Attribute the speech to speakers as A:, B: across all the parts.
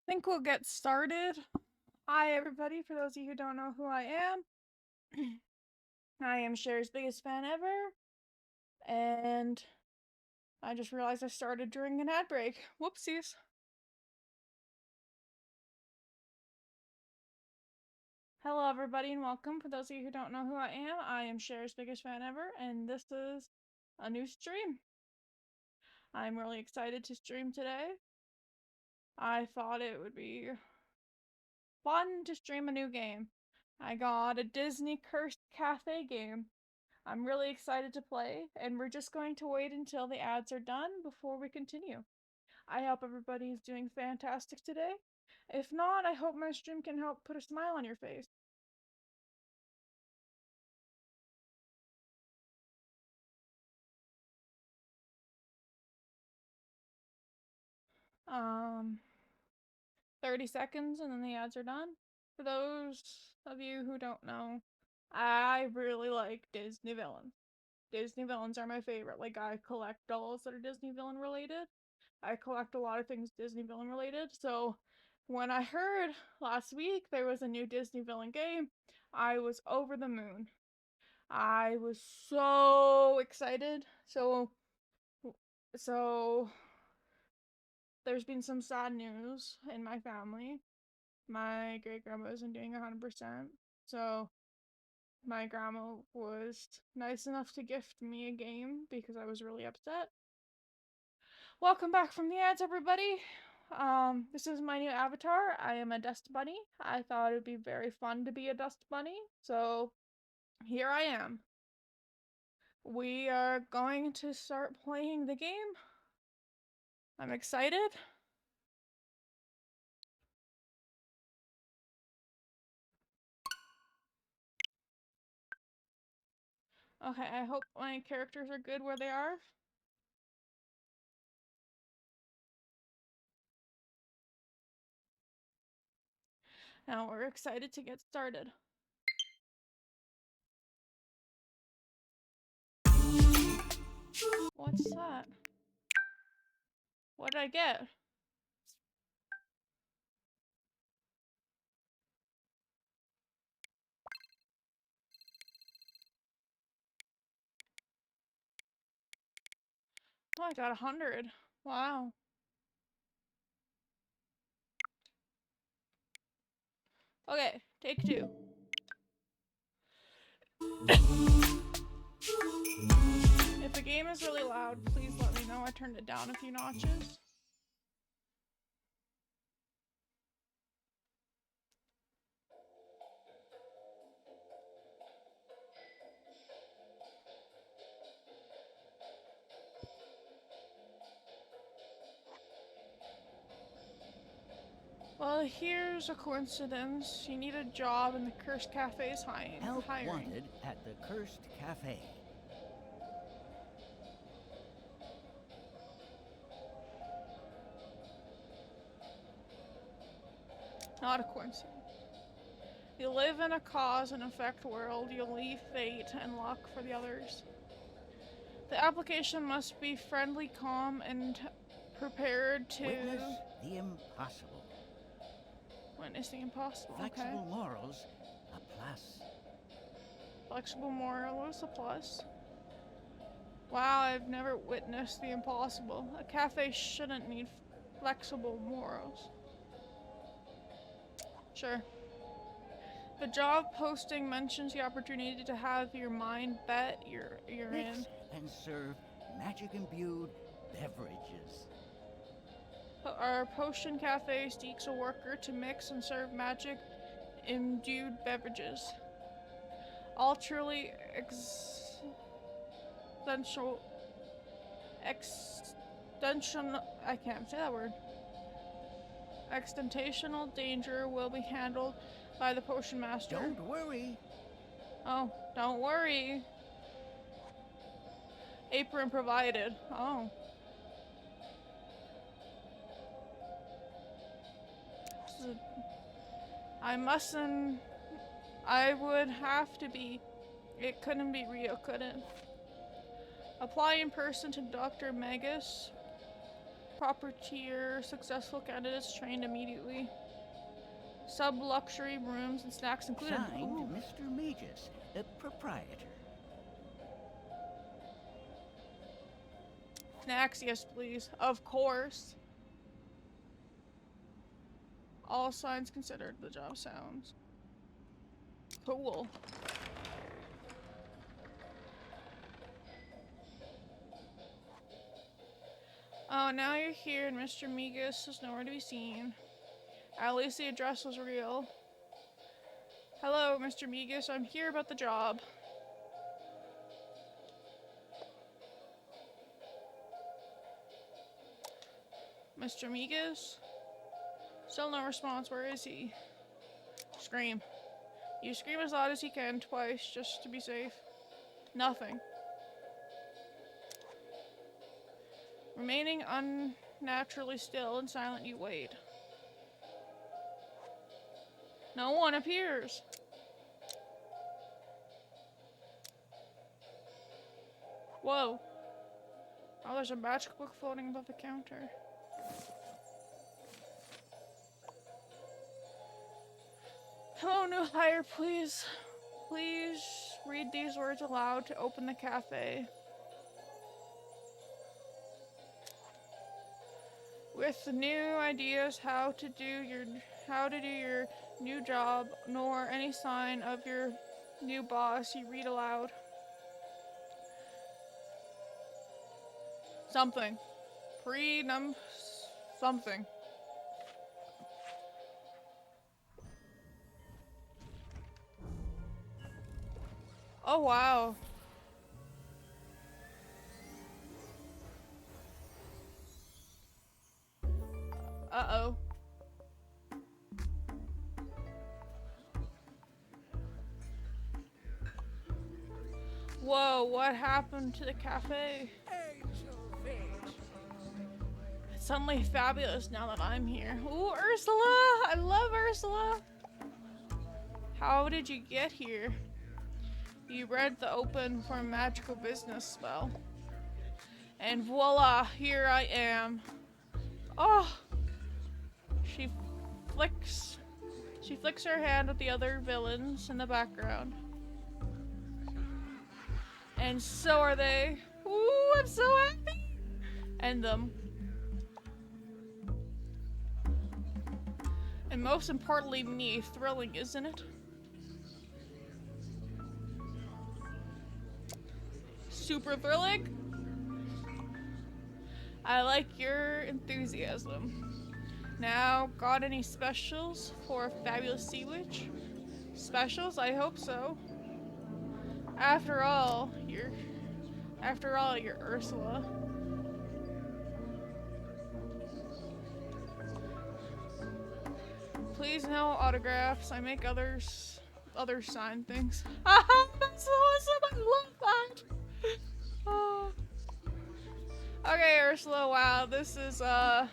A: Think we'll get started. Hi, everybody. For those of you who don't know who I am, I am Cher's biggest fan ever, and I just realized I started during an ad break. Whoopsies. Hello, everybody, and welcome. For those of you who don't know who I am Cher's biggest fan ever, and this is a new stream. I'm really excited to stream today. I thought it would be fun to stream a new game. I got a Disney Cursed Cafe game. I'm really excited to play, and we're just going to wait until the ads are done before we continue. I hope everybody is doing fantastic today. If not, I hope my stream can help put a smile on your face. Um, 30 seconds and then the ads are done. For those of you who don't know, I really like Disney villains. Disney villains are my favorite. Like, I collect dolls that are Disney villain related. I collect a lot of things Disney villain related. So when I heard last week there was a new Disney villain game, I was over the moon. I was so excited. So there's been some sad news in my family. My great grandma isn't doing 100%. So my grandma was nice enough to gift me a game because I was really upset. Welcome back from the ads, everybody. This is my new avatar. I am a dust bunny. I thought it would be very fun to be a dust bunny, so here I am. We are going to start playing the game. I'm excited. Okay, I hope my characters are good where they are. Now we're excited to get started. What's that? What did I get? Oh, I got 100. Wow. Okay, take two. If the game is really loud, please let me know. I turned it down a few notches. Well, here's a coincidence. You need a job and the Cursed Cafe's hiring.
B: Help wanted at the Cursed Cafe.
A: Not a coincidence. You live in a cause and effect world. You leave fate and luck for the others. The application must be friendly, calm, and prepared to
B: Witness the impossible.
A: witness the impossible.
B: Flexible
A: Okay.
B: morals, a plus.
A: Flexible morals, a plus. Wow, I've never witnessed the impossible. A cafe shouldn't need flexible morals. Sure. The job posting mentions the opportunity to have your mind bet you're
B: Mix
A: in.
B: and serve magic-imbued beverages.
A: Our potion cafe seeks a worker to mix and serve magic-imbued beverages. All truly existential, I can't say that word. Extentational danger will be handled by the potion master.
B: Don't worry.
A: Oh, don't worry. Apron provided. Oh. I would have to be. It couldn't be real, could it? Apply in person to Dr. Magus. Proper tier, successful candidates trained immediately. Sub-luxury rooms and snacks included.
B: Signed,
A: Ooh.
B: Mr. Magus, the proprietor.
A: Snacks, yes please. Of course. All signs considered, the job sounds cool. Oh, now you're here and Mr. Migas is nowhere to be seen. At least the address was real. Hello, Mr. Migas, I'm here about the job. Mr. Migas? Still no response, where is he? Scream. You scream as loud as you can, twice, just to be safe. Nothing. Remaining unnaturally still and silent, you wait. No one appears. Whoa. Oh, there's a magic book floating above the counter. Hello, new hire, please. Please read these words aloud to open the cafe. With new ideas how to do your new job, nor any sign of your new boss, you read aloud. Something. Something. Oh wow. Uh-oh. Whoa, what happened to the cafe? It's suddenly fabulous now that I'm here. Ooh, Ursula! I love Ursula! How did you get here? You read the open for magical business spell. And voila, here I am. Oh! She flicks her hand with the other villains in the background. And so are they. Ooh, I'm so happy! And them. And most importantly, me. Thrilling, isn't it? Super thrilling? I like your enthusiasm. Now, got any specials for a fabulous sea witch? Specials? I hope so. After all, you're Ursula. Please no autographs. I make others sign things. Haha, that's awesome. I love that. Oh. Okay, Ursula. Wow, this is an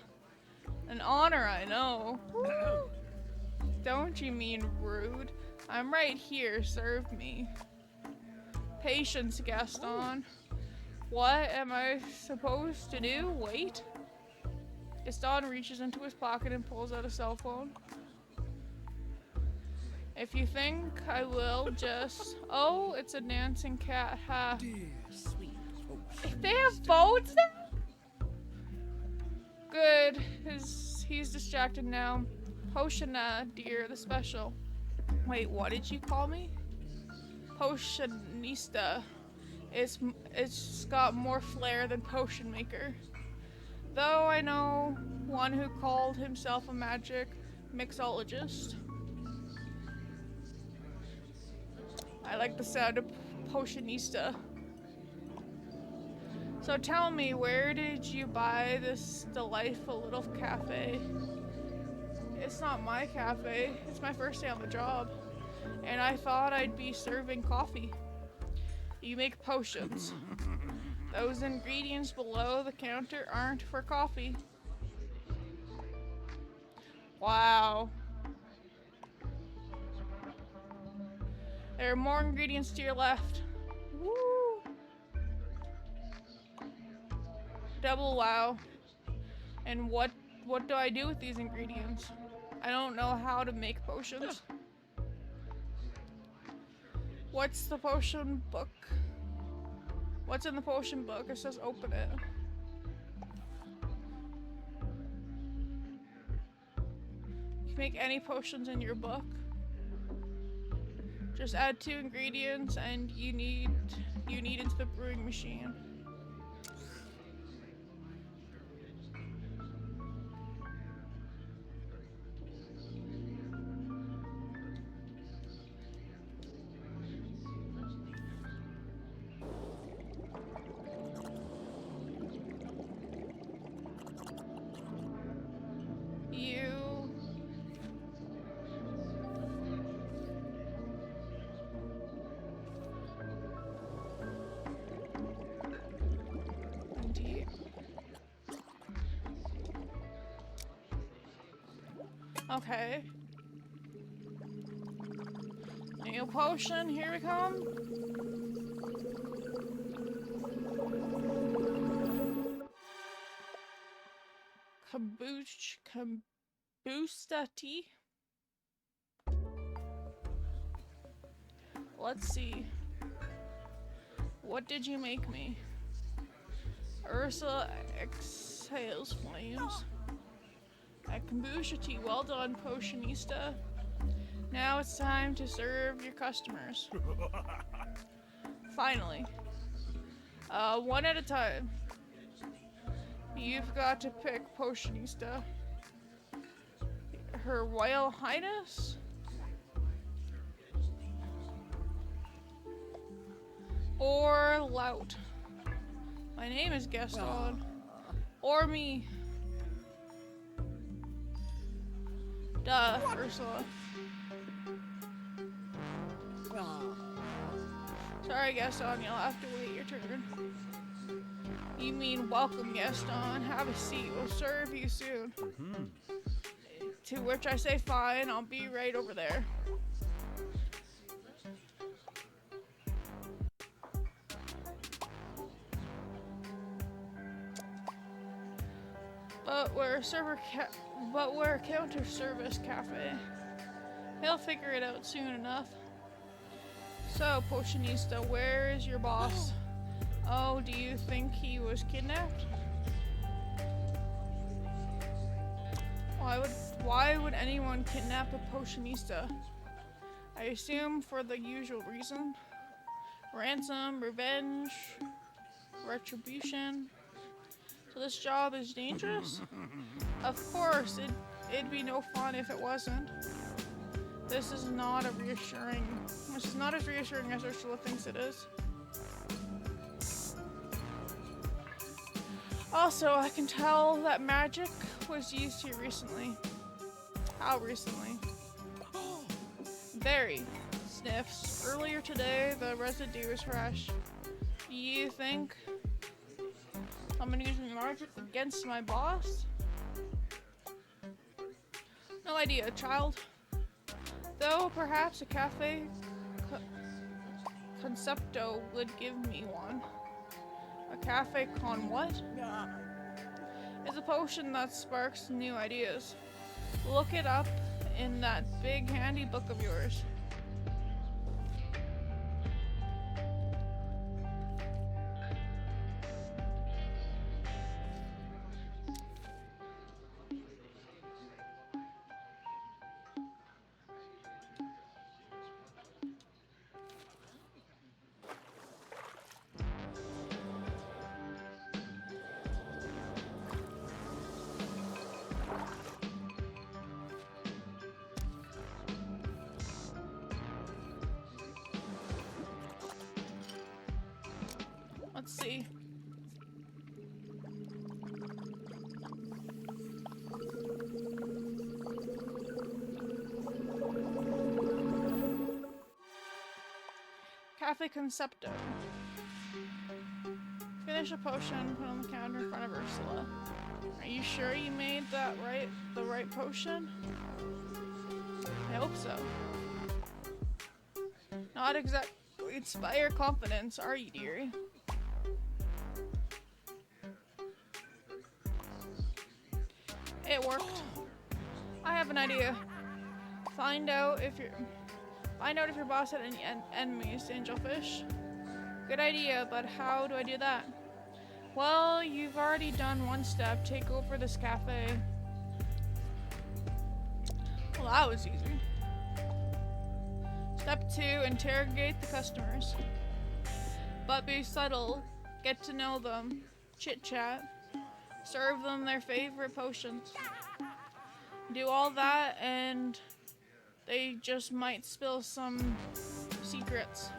A: honor. I know. Woo. Don't you mean rude? I'm right here. Serve me. Patience, Gaston. What am I supposed to do? Wait? Gaston reaches into his pocket and pulls out a cell phone. If you think I will just... Oh, it's a dancing cat. Ha.
B: Sweet
A: They have phones now? Good. He's distracted now. Potiona, dear, the special. Wait, what did you call me? Potionista. It's got more flair than potion maker. Though I know one who called himself a magic mixologist. I like the sound of potionista. So tell me, where did you buy this delightful little cafe? It's not my cafe. It's my first day on the job. And I thought I'd be serving coffee. You make potions. Those ingredients below the counter aren't for coffee. Wow. There are more ingredients to your left. Woo! Double wow. And what do I do with these ingredients? I don't know how to make potions. What's the potion book? What's in the potion book? It says open it. You can make any potions in your book. Just add 2 ingredients and you need into the brewing machine. Okay. New potion, here we come. Kombucha tea. Let's see. What did you make me? Ursula exhales flames. A kombucha tea. Well done, potionista. Now it's time to serve your customers. Finally. One at a time. You've got to pick potionista. Her Royal Highness? Or Lout. My name is Gaston. Or me. Duh, Ursula. Sorry, Gaston, you'll have to wait your turn. You mean welcome, Gaston. Have a seat. We'll serve you soon. To which I say fine, I'll be right over there. But we're a counter service cafe. He'll figure it out soon enough. So, Potionista, where is your boss? Oh, do you think he was kidnapped? Why would anyone kidnap a Potionista? I assume for the usual reason. Ransom, revenge, retribution. So this job is dangerous? Of course, it'd be no fun if it wasn't. This is not as reassuring as Ursula thinks it is. Also, I can tell that magic was used here recently. How recently? Very. Sniffs. Earlier today, the residue is fresh. Do you think someone using magic against my boss? No idea, child. Though perhaps a cafe concepto would give me one. A cafe con what? It's a potion that sparks new ideas. Look it up in that big handy book of yours. Let's see. Cafe Concepto. Finish a potion, put on the counter in front of Ursula. Are you sure you made that the right potion? I hope so. Not exactly inspire confidence, are you, dearie? It worked. I have an idea. Find out if your boss had any enemies, Angelfish. Good idea, but how do I do that? Well, you've already done one step. Take over this cafe. Well, that was easy. Step 2, interrogate the customers. But be subtle. Get to know them. Chit-chat. Serve them their favorite potions. Do all that and they just might spill some secrets.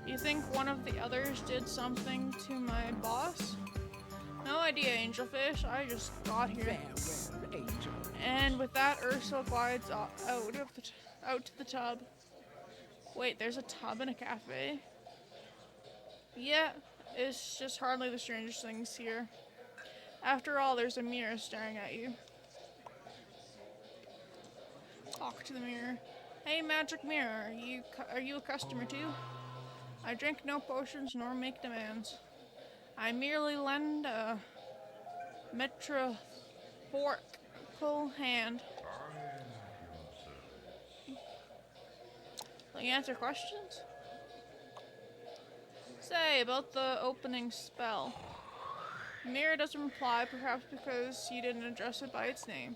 A: You think one of the others did something to my boss? No idea, Angelfish. I just got here.
B: Farewell, Angel.
A: And with that, Ursula glides out to the tub. Wait, there's a tub in a cafe? Yeah, it's just hardly the strangest things here. After all, there's a mirror staring at you. Talk to the mirror. Hey, magic mirror, are you a customer too? I drink no potions nor make demands. I merely lend a metaphorical hand. Will you answer questions? Say, about the opening spell. Mirror doesn't reply, perhaps because you didn't address it by its name.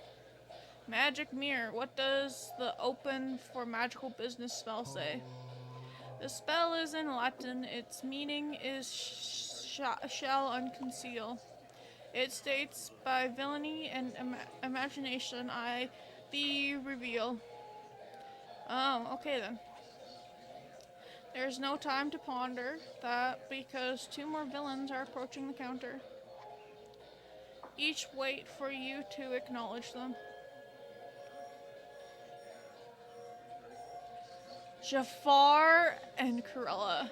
A: Magic mirror, what does the open for magical business spell say? The spell is in Latin. Its meaning is shall unconceal. It states, by villainy and imagination I thee reveal. Oh, okay then. There's no time to ponder that because 2 more villains are approaching the counter. Each wait for you to acknowledge them. Jafar and Corella.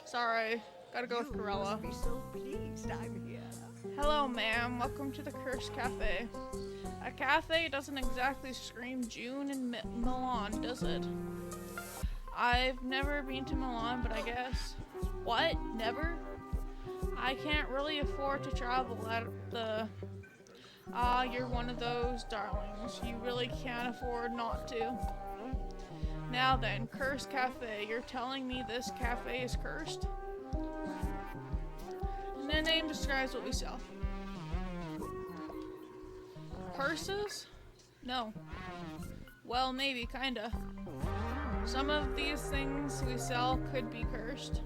A: Sorry, gotta go with Corella.
B: You must be so pleased I'm here.
A: Hello, ma'am. Welcome to the Cursed Cafe. A cafe doesn't exactly scream June in Milan, does it? I've never been to Milan, but I guess. What? Never? I can't really afford to travel at the... you're one of those darlings. You really can't afford not to. Now then, Cursed Cafe. You're telling me this cafe is cursed? And the name describes what we sell. Curses? No. Well, maybe, kinda. Some of these things we sell could be cursed.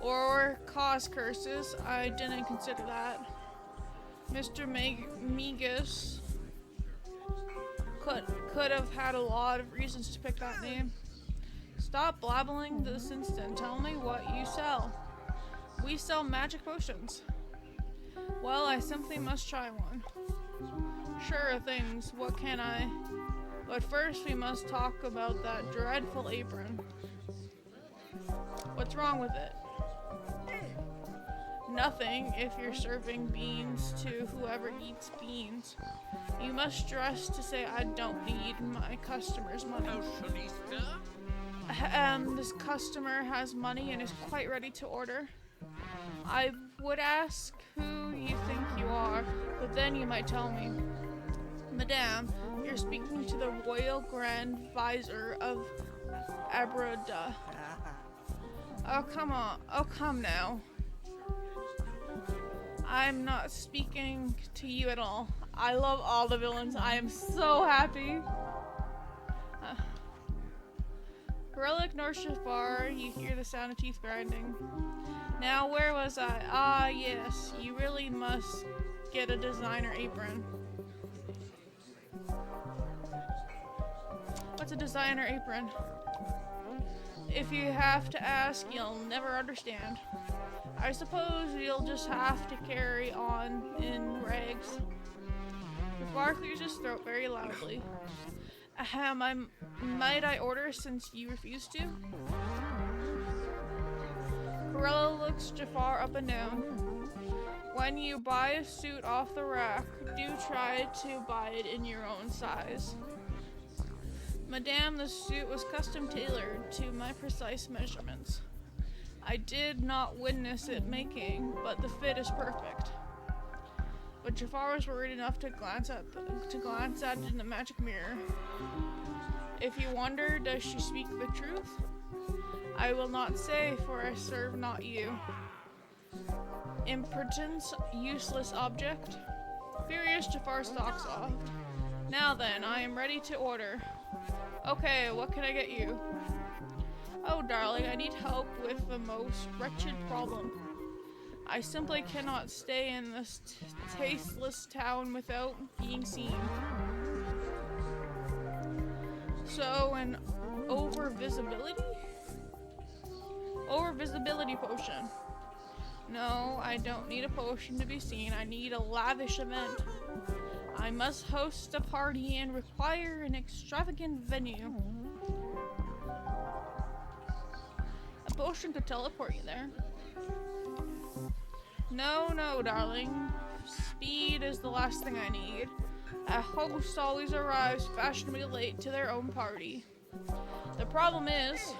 A: Or cause curses. I didn't consider that. Mr. Migas could have had a lot of reasons to pick that name. Stop blabbling this instant. Tell me what you sell. We sell magic potions. Well, I simply must try one. Sure things. What can I? But first we must talk about that dreadful apron. What's wrong with it? Nothing if you're serving beans to whoever eats beans. You must stress to say I don't need my customers' money. This customer has money and is quite ready to order. I would ask who you think you are, but then you might tell me. Madame, you're speaking to the Royal Grand Visor of Abrada. Oh, come on. Oh, come now. I'm not speaking to you at all. I love all the villains. I am so happy. Corella ignores Jafar. You hear the sound of teeth grinding. Now, where was I? Ah, yes. You really must get a designer apron. What's a designer apron? If you have to ask, you'll never understand. I suppose you'll just have to carry on in rags. Jafar clears his throat very loudly. Ahem, might I order since you refuse to? Corella looks Jafar up and down. When you buy a suit off the rack, do try to buy it in your own size. Madame, the suit was custom tailored to my precise measurements. I did not witness it making, but the fit is perfect. but Jafar was worried enough to glance at it in the magic mirror. If you wonder, does she speak the truth? I will not say, for I serve not you. Impotence, useless object. Furious, Jafar stalks off. Now then, I am ready to order. Okay, what can I get you? Oh, darling, I need help with the most wretched problem. I simply cannot stay in this tasteless town without being seen. So, an over-visibility? Over-visibility potion. No, I don't need a potion to be seen. I need a lavish event. I must host a party and require an extravagant venue. A potion could teleport you there. No, darling. Speed is the last thing I need. A host always arrives fashionably late to their own party. The problem is,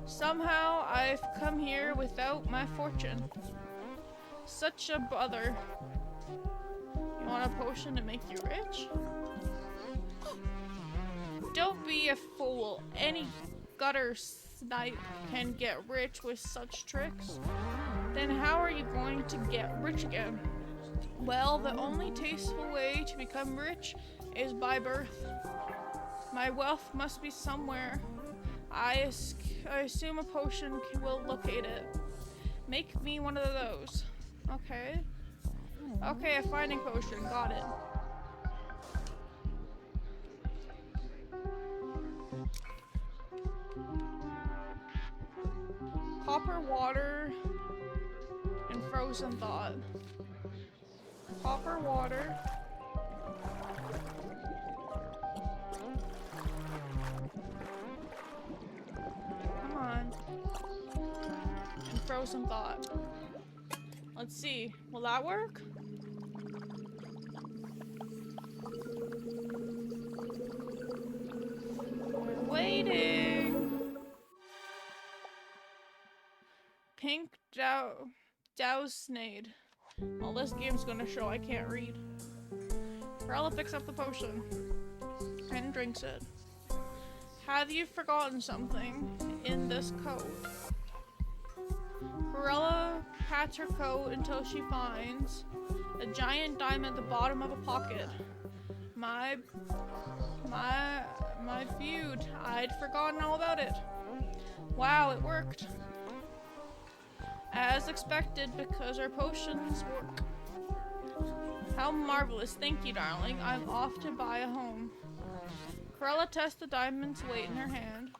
A: somehow I've come here without my fortune. Such a bother. You want a potion to make you rich? Don't be a fool. Any gutter snipe can get rich with such tricks. Then how are you going to get rich again? Well, the only tasteful way to become rich is by birth. My wealth must be somewhere. I assume a potion will locate it. Make me one of those. Okay. Okay, a finding potion. Got it. Copper water and frozen thought. Copper water. Come on. And frozen thought. Let's see. Will that work? We're waiting. Pink Dowsnade. Well, this game's gonna show I can't read. Corella picks up the potion and drinks it. Have you forgotten something in this coat? Corella pats her coat until she finds a giant diamond at the bottom of a pocket. My feud. I'd forgotten all about it. Wow, it worked. As expected, because our potions work. How marvelous. Thank you, darling. I'm off to buy a home. Corella tests the diamond's weight in her hand.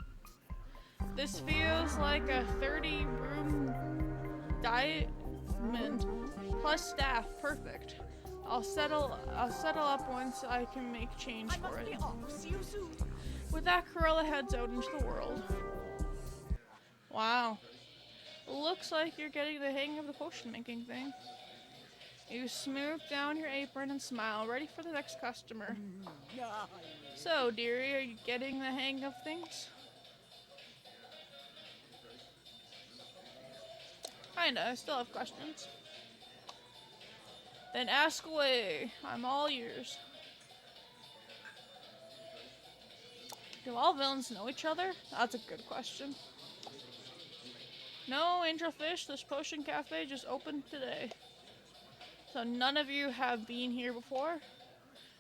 A: This feels like a 30-room diamond plus staff. Perfect. I'll settle up once I can make change for it.
B: See you soon.
A: With that, Corella heads out into the world. Wow. Looks like you're getting the hang of the potion making thing. You smooth down your apron and smile, ready for the next customer. So, dearie, are you getting the hang of things? Kinda, I still have questions. Then ask away. I'm all ears. Do all villains know each other? That's a good question. No, Angelfish, this potion cafe just opened today. So none of you have been here before?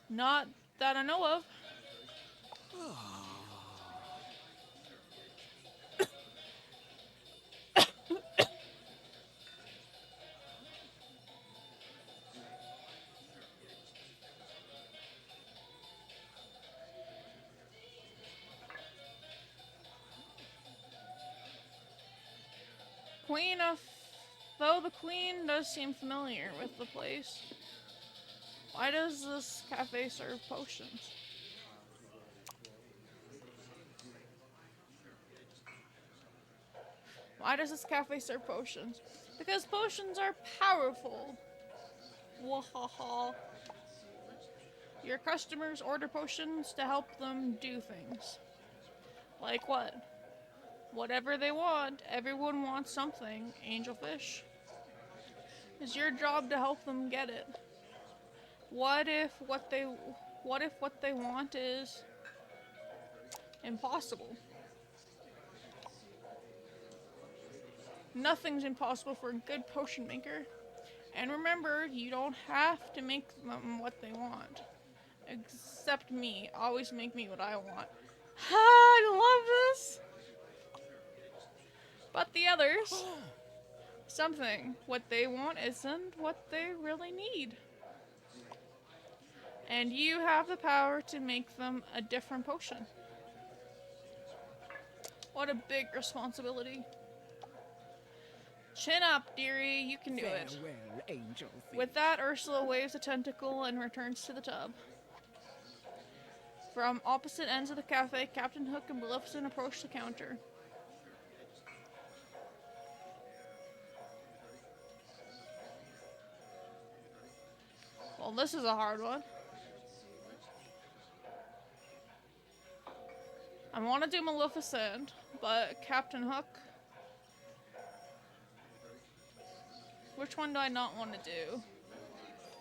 A: Not that I know of. Though the queen does seem familiar with the place. Why does this cafe serve potions? Why does this cafe serve potions? Because potions are powerful. Wahaha. Your customers order potions to help them do things. Like what? Whatever they want. Everyone wants something, Angelfish. It's your job to help them get it. What if what they want is impossible? Nothing's impossible for a good potion maker. And remember, you don't have to make them what they want. Except me. Always make me what I want. Ha! I love this! But the others, something. What they want isn't what they really need. And you have the power to make them a different potion. What a big responsibility. Chin up, dearie. You can do it.
B: Farewell, angel thief.
A: With that, Ursula waves a tentacle and returns to the tub. From opposite ends of the cafe, Captain Hook and Maleficent approach the counter. Well, this is a hard one. I want to do Maleficent, but Captain Hook... Which one do I not want to do?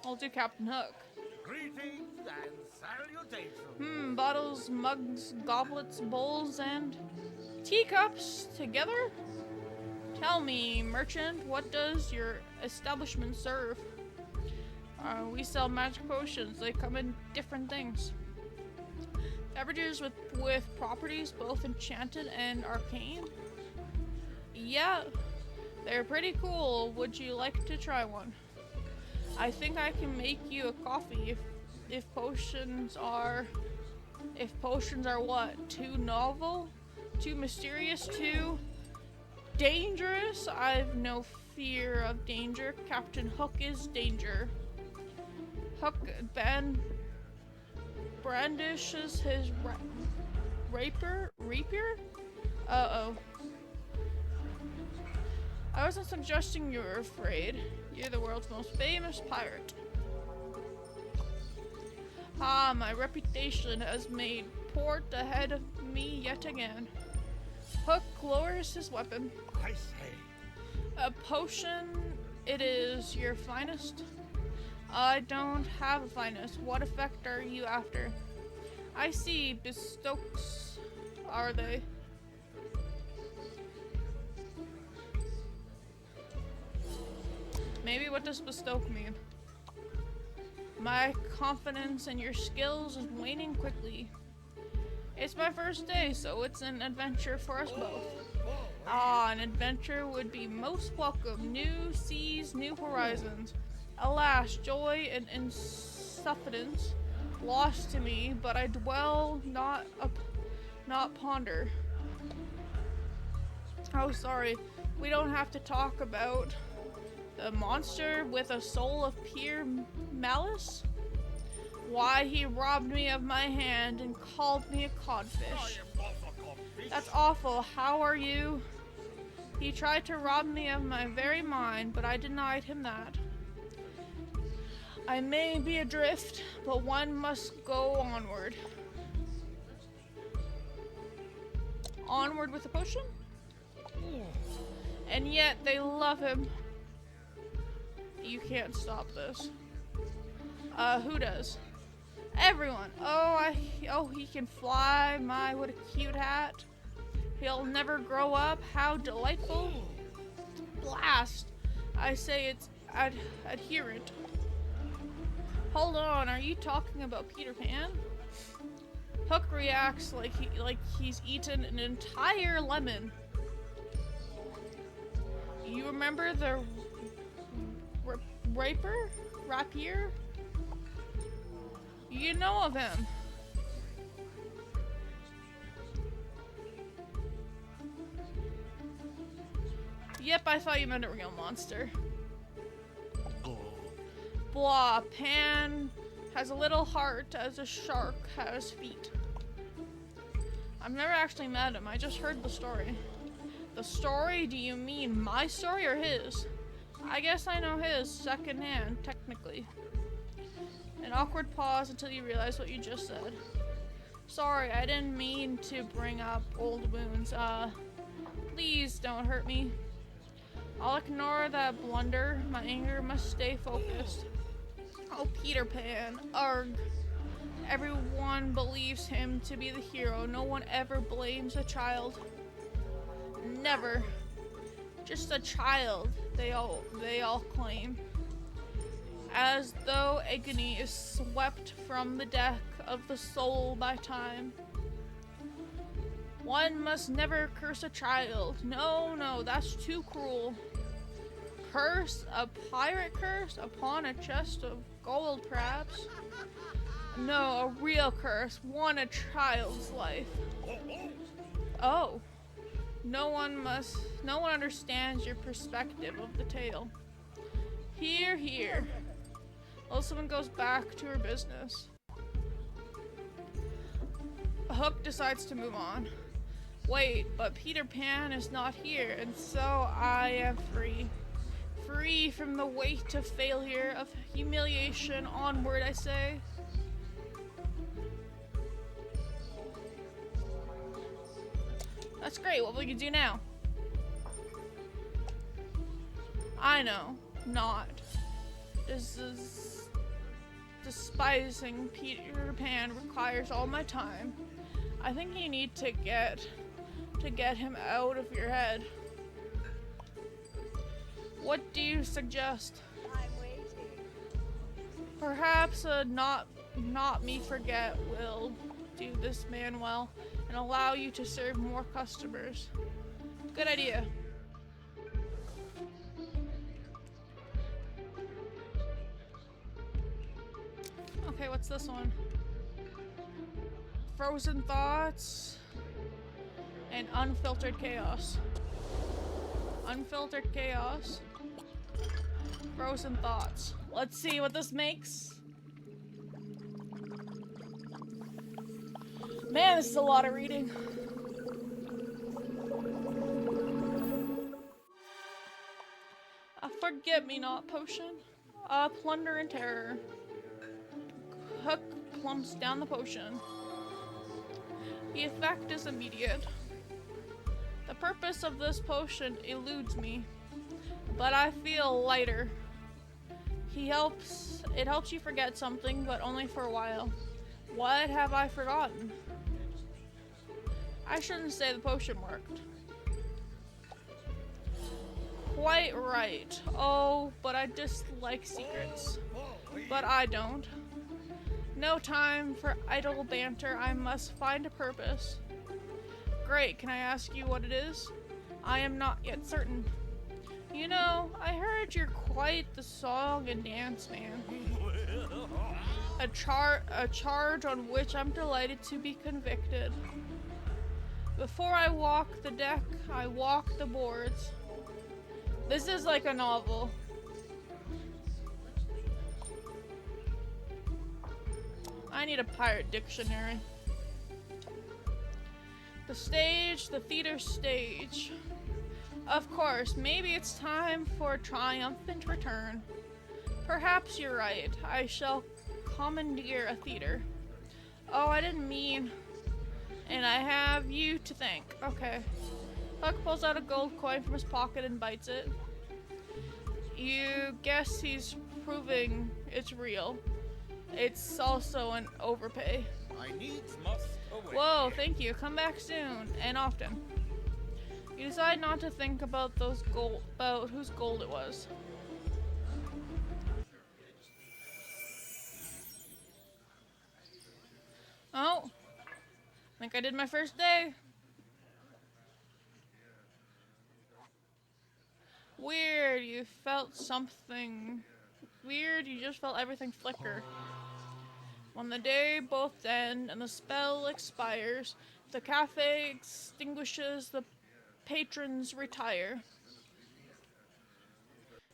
A: I'll do Captain Hook.
C: Greetings and salutations.
A: Bottles, mugs, goblets, bowls, and teacups together? Tell me, merchant, what does your establishment serve? We sell magic potions. They come in different things. Beverages with properties both enchanted and arcane? Yeah, they're pretty cool. Would you like to try one? I think I can make you a coffee if potions are what? Too novel? Too mysterious? Too dangerous? I've no fear of danger. Captain Hook is danger. Hook brandishes his rapier? Uh-oh. I wasn't suggesting you were afraid. You're the world's most famous pirate. Ah, my reputation has made port ahead of me yet again. Hook lowers his weapon.
C: I say.
A: A potion, it is your finest? I don't have a finest. What effect are you after? I see. Bestokes, are they? Maybe what does bestoke mean? My confidence in your skills is waning quickly. It's my first day, so it's an adventure for us both. Ah, an adventure would be most welcome. New seas, new horizons. Alas, joy and insufferance lost to me, but I dwell not ponder. Oh, sorry. We don't have to talk about the monster with a soul of pure malice? Why, he robbed me of my hand and called me a codfish. That's awful. How are you? He tried to rob me of my very mind, but I denied him that. I may be adrift, but one must go onward. Onward with a potion? And yet they love him. You can't stop this. Who does? Everyone. Oh, he can fly. My, what a cute hat. He'll never grow up. How delightful. Blast. I say it's adherent. Hold on, are you talking about Peter Pan? Hook reacts like he's eaten an entire lemon. You remember the rapier? You know of him. Yep, I thought you meant a real monster. Blah, Pan has a little heart as a shark has feet. I've never actually met him, I just heard the story. The story? Do you mean my story or his? I guess I know his secondhand, technically. An awkward pause until you realize what you just said. Sorry, I didn't mean to bring up old wounds. Please don't hurt me. I'll ignore that blunder. My anger must stay focused. Oh, Peter Pan. Arg. Everyone believes him to be the hero. No one ever blames a child. Never. Just a child, they all claim. As though agony is swept from the deck of the soul by time. One must never curse a child. No, that's too cruel. Curse? A pirate curse upon a chest of gold, perhaps? No, a real curse. One a child's life. Oh. No one understands your perspective of the tale. Here. Elizabeth goes back to her business. Hook decides to move on. Wait, but Peter Pan is not here, and so I am free. Free from the weight of failure, of humiliation. Onward, I say. That's great. What will you do now? I know. Not. This is... Despising Peter Pan requires all my time. I think you need to get him out of your head. What do you suggest?
B: I'm waiting.
A: Perhaps a not me forget will do this man well and allow you to serve more customers. Good idea. Okay, what's this one? Frozen Thoughts and Unfiltered Chaos. Unfiltered Chaos. Frozen Thoughts. Let's see what this makes. Man, this is a lot of reading. A forget-me-not potion. Plunder and terror. Hook plumps down the potion. The effect is immediate. The purpose of this potion eludes me, but I feel lighter. It helps you forget something, but only for a while. What have I forgotten? I shouldn't say the potion worked. Quite right. Oh, but I dislike secrets. But I don't. No time for idle banter. I must find a purpose. Great, can I ask you what it is? I am not yet certain. You know, I heard you're quite the song and dance man. A charge on which I'm delighted to be convicted. Before I walk the deck, I walk the boards. This is like a novel. I need a pirate dictionary. The stage, the theater stage. Of course, maybe it's time for a triumphant return. Perhaps you're right. I shall commandeer a theater. Oh, I didn't mean... And I have you to thank. Okay. Huck pulls out a gold coin from his pocket and bites it. You guess he's proving it's real. It's also an overpay.
C: I needs must away.
A: Whoa, thank you. Come back soon and often. You decide not to think about whose gold it was. Oh, I think I did my first day. Weird, you felt something. Weird, you just felt everything flicker. When the day both ends and the spell expires, the cafe extinguishes, the patrons retire.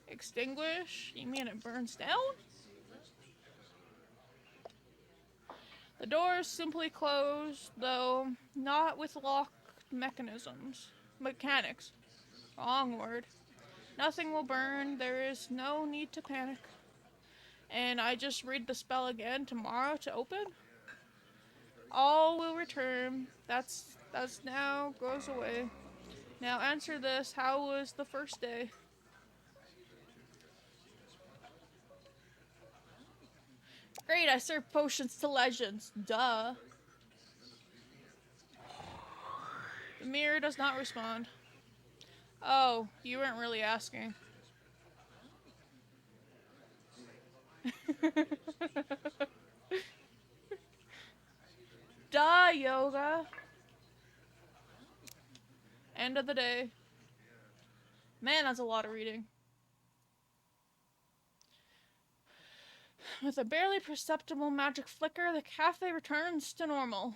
A: Extinguish? You mean it burns down? The doors simply close, though not with locked mechanics. Wrong word. Nothing will burn, there is no need to panic. And I just read the spell again tomorrow to open? All will return. That's now goes away. Now answer this, how was the first day? Great, I serve potions to legends. Duh. The mirror does not respond. Oh, you weren't really asking. Duh, yoga. End of the day. Man, that's a lot of reading. With a barely perceptible magic flicker, the cafe returns to normal.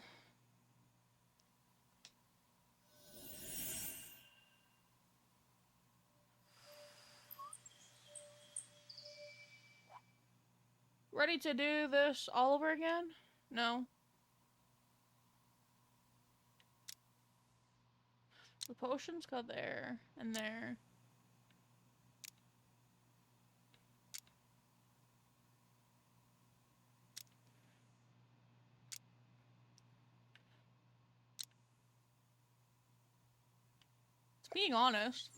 A: Ready to do this all over again? No. The potions go there and there. Being honest,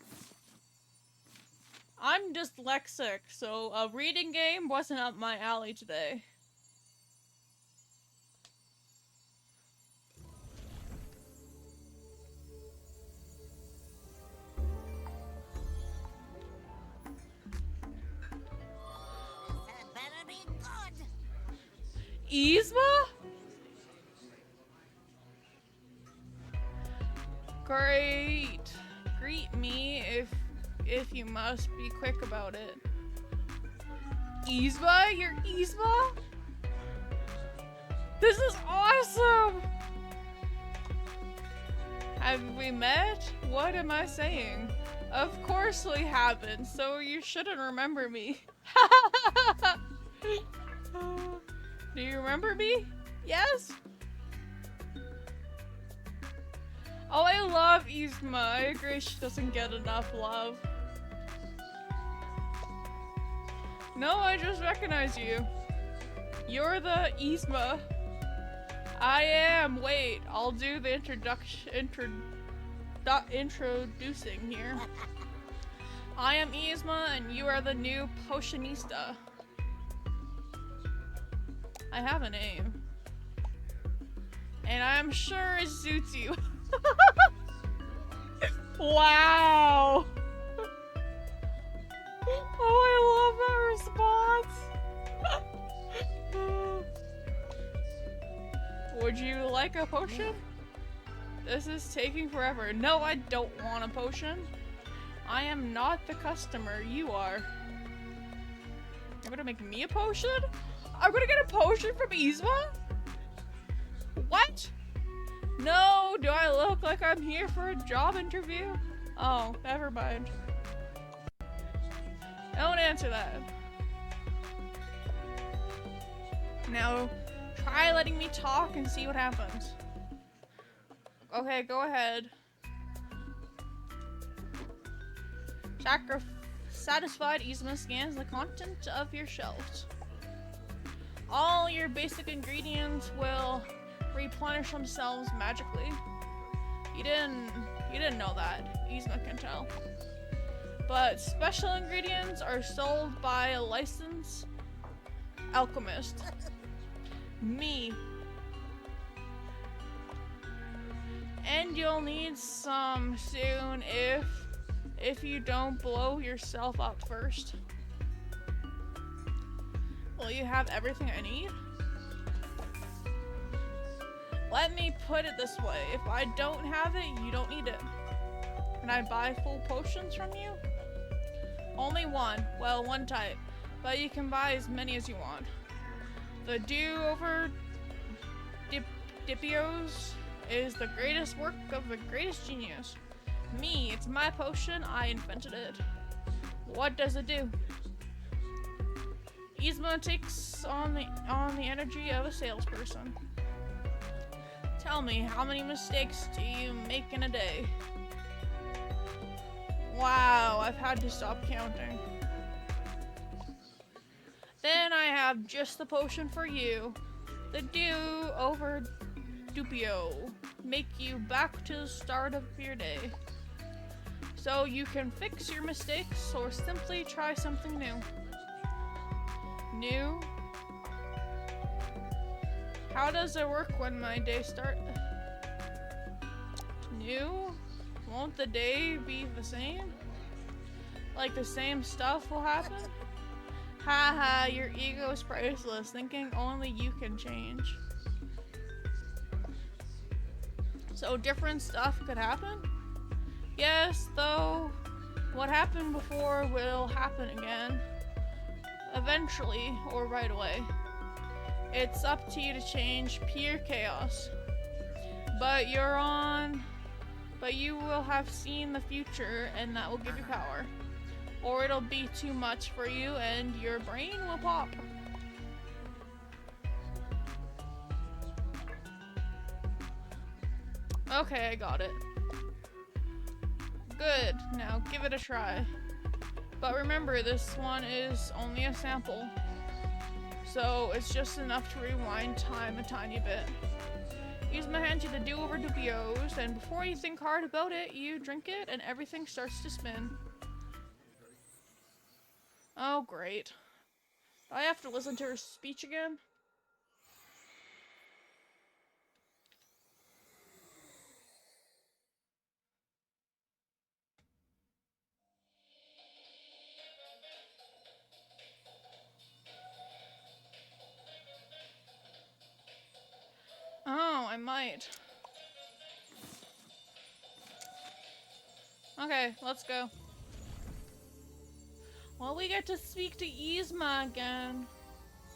A: I'm dyslexic, so a reading game wasn't up my alley today.
D: That better be good.
A: Yzma? Great. Greet me if you must be quick about it. Yzma? You're Yzma? This is awesome! Have we met? What am I saying? Of course we haven't, so you shouldn't remember me. Do you remember me? Yes? Oh, I love Yzma. I agree she doesn't get enough love. No, I just recognize you. You're the Yzma. I am. Wait, I'll do the introducing here. I am Yzma, and you are the new Potionista. I have a name. And I'm sure it suits you. Wow! Oh, I love that response! Would you like a potion? This is taking forever. No, I don't want a potion. I am not the customer, you are. You're gonna make me a potion? I'm gonna get a potion from Yzma? What? No, do I look like I'm here for a job interview? Oh, never mind. Don't answer that. Now, try letting me talk and see what happens. Okay, go ahead. Satisfied, Yzma scans the content of your shelves. All your basic ingredients will replenish themselves magically. You didn't know that. Yzma can tell. But special ingredients are sold by a licensed alchemist. Me. And you'll need some soon if you don't blow yourself up first. Will you have everything I need? Let me put it this way, if I don't have it, you don't need it. Can I buy full potions from you? Only one, well, one type, but you can buy as many as you want. The do-over Dipios is the greatest work of the greatest genius. Me, it's my potion, I invented it. What does it do? Yzma takes on the energy of a salesperson. Tell me, how many mistakes do you make in a day? Wow, I've had to stop counting. Then I have just the potion for you. The do-over Dupio. Make you back to the start of your day. So you can fix your mistakes or simply try something new. New? How does it work when my day start? New? Won't the day be the same? Like the same stuff will happen? Haha, your ego is priceless, thinking only you can change. So different stuff could happen? Yes, though what happened before will happen again. Eventually, or right away. It's up to you to change pure chaos. But you will have seen the future, and that will give you power. Or it'll be too much for you, and your brain will pop. Okay, I got it. Good, now give it a try. But remember, this one is only a sample. So it's just enough to rewind time a tiny bit. Use my hand to the do-over dupios, and before you think hard about it, you drink it and everything starts to spin. Oh, great. Do I have to listen to her speech again? Oh, I might. Okay, let's go. Well, we get to speak to Yzma again.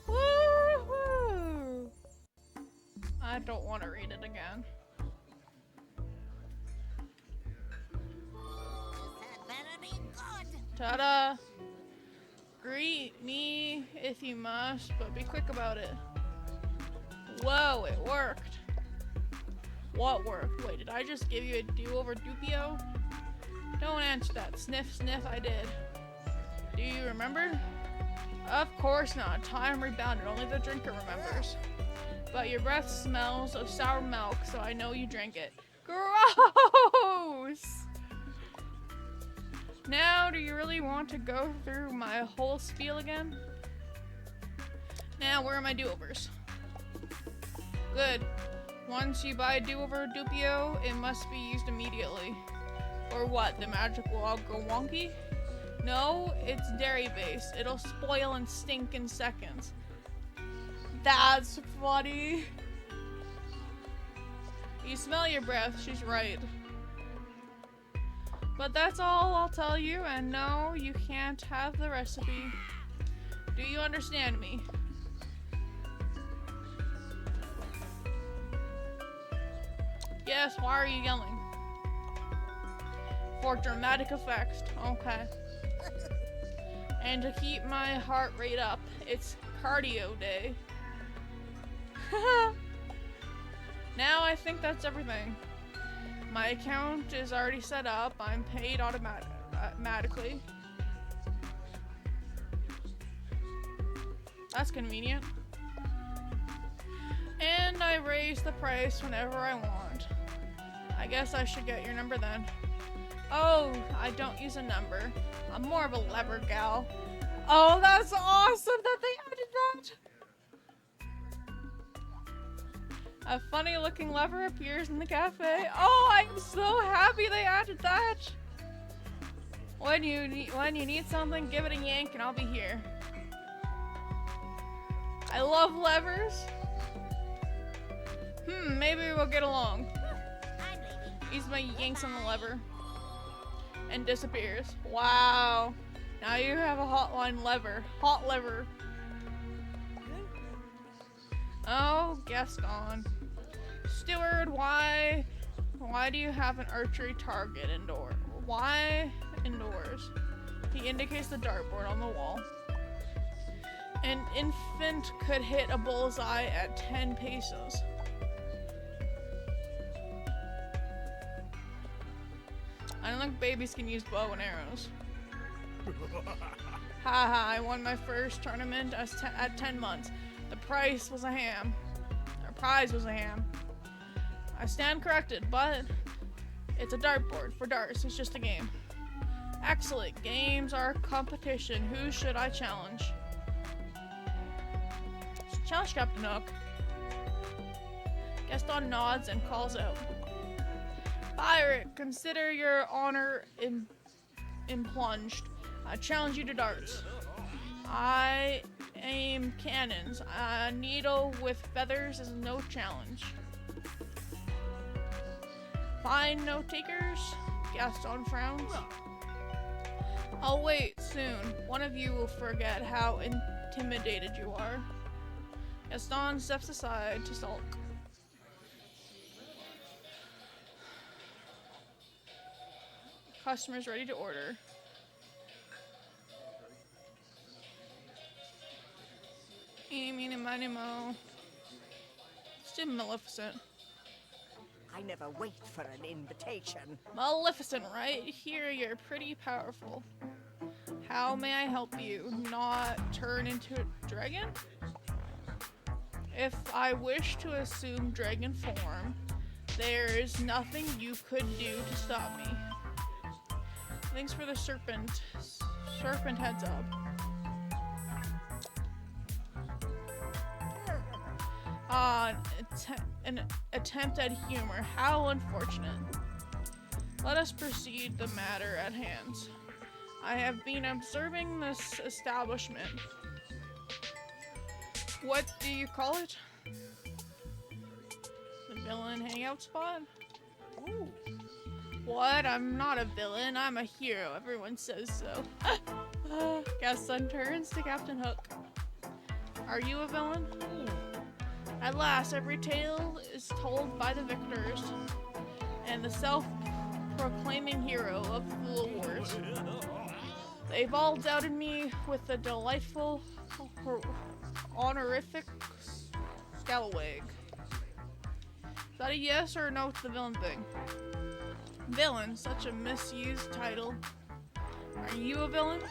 A: Woohoo! I don't want to read it again.
D: This had better be good.
A: Ta-da! Greet me if you must, but be quick about it. Whoa, it worked. What worked? Wait, did I just give you a do-over dupio? Don't answer that. Sniff, sniff, I did. Do you remember? Of course not. Time rebounded. Only the drinker remembers. But your breath smells of sour milk, so I know you drank it. Gross! Now, do you really want to go through my whole spiel again? Now, where are my do-overs? Good. Once you buy a do-over dupio, it must be used immediately. Or what, the magic will all go wonky? No, it's dairy-based. It'll spoil and stink in seconds. That's funny. You smell your breath, she's right. But that's all I'll tell you, and no, you can't have the recipe. Do you understand me? Yes, why are you yelling? For dramatic effect. Okay. And to keep my heart rate up, it's cardio day. Now I think that's everything. My account is already set up. I'm paid automatically. That's convenient. And I raise the price whenever I want. I guess I should get your number then. Oh, I don't use a number. I'm more of a lever gal. Oh, that's awesome that they added that! A funny looking lever appears in the cafe. Oh, I'm so happy they added that! When you need something, give it a yank and I'll be here. I love levers. Maybe we'll get along. Yzma yanks on the lever and disappears. Wow. Now you have a hotline lever. Hot lever. Oh, Gaston. Steward, why do you have an archery target indoor? Why indoors? He indicates the dartboard on the wall. An infant could hit a bullseye at 10 paces. I don't think babies can use bow and arrows. Haha, I won my first tournament at 10 months. The prize was a ham. I stand corrected, but it's a dartboard for darts. It's just a game. Excellent. Games are competition. Who should I challenge? Challenge Captain Hook. Gaston nods and calls out. Pirate, consider your honor implunged. I challenge you to darts. I aim cannons. A needle with feathers is no challenge. Fine, no takers? Gaston frowns. I'll wait soon. One of you will forget how intimidated you are. Gaston steps aside to sulk. Customers ready to order. Eeny, miny, moe. Still Maleficent.
B: I never wait for an invitation.
A: Maleficent, right here. You're pretty powerful. How may I help you not turn into a dragon? If I wish to assume dragon form, there is nothing you could do to stop me. Thanks for the serpent. Serpent heads up. An attempt at humor. How unfortunate. Let us proceed the matter at hand. I have been observing this establishment. What do you call it? The villain hangout spot?
B: Ooh.
A: What? I'm not a villain. I'm a hero. Everyone says so. Gaston turns to Captain Hook. Are you a villain? At last, every tale is told by the victors and the self-proclaiming hero of the wars. They've all doubted me with the delightful honorific scalawag. Is that a yes or a no to the villain thing? Villain, such a misused title. Are you a villain?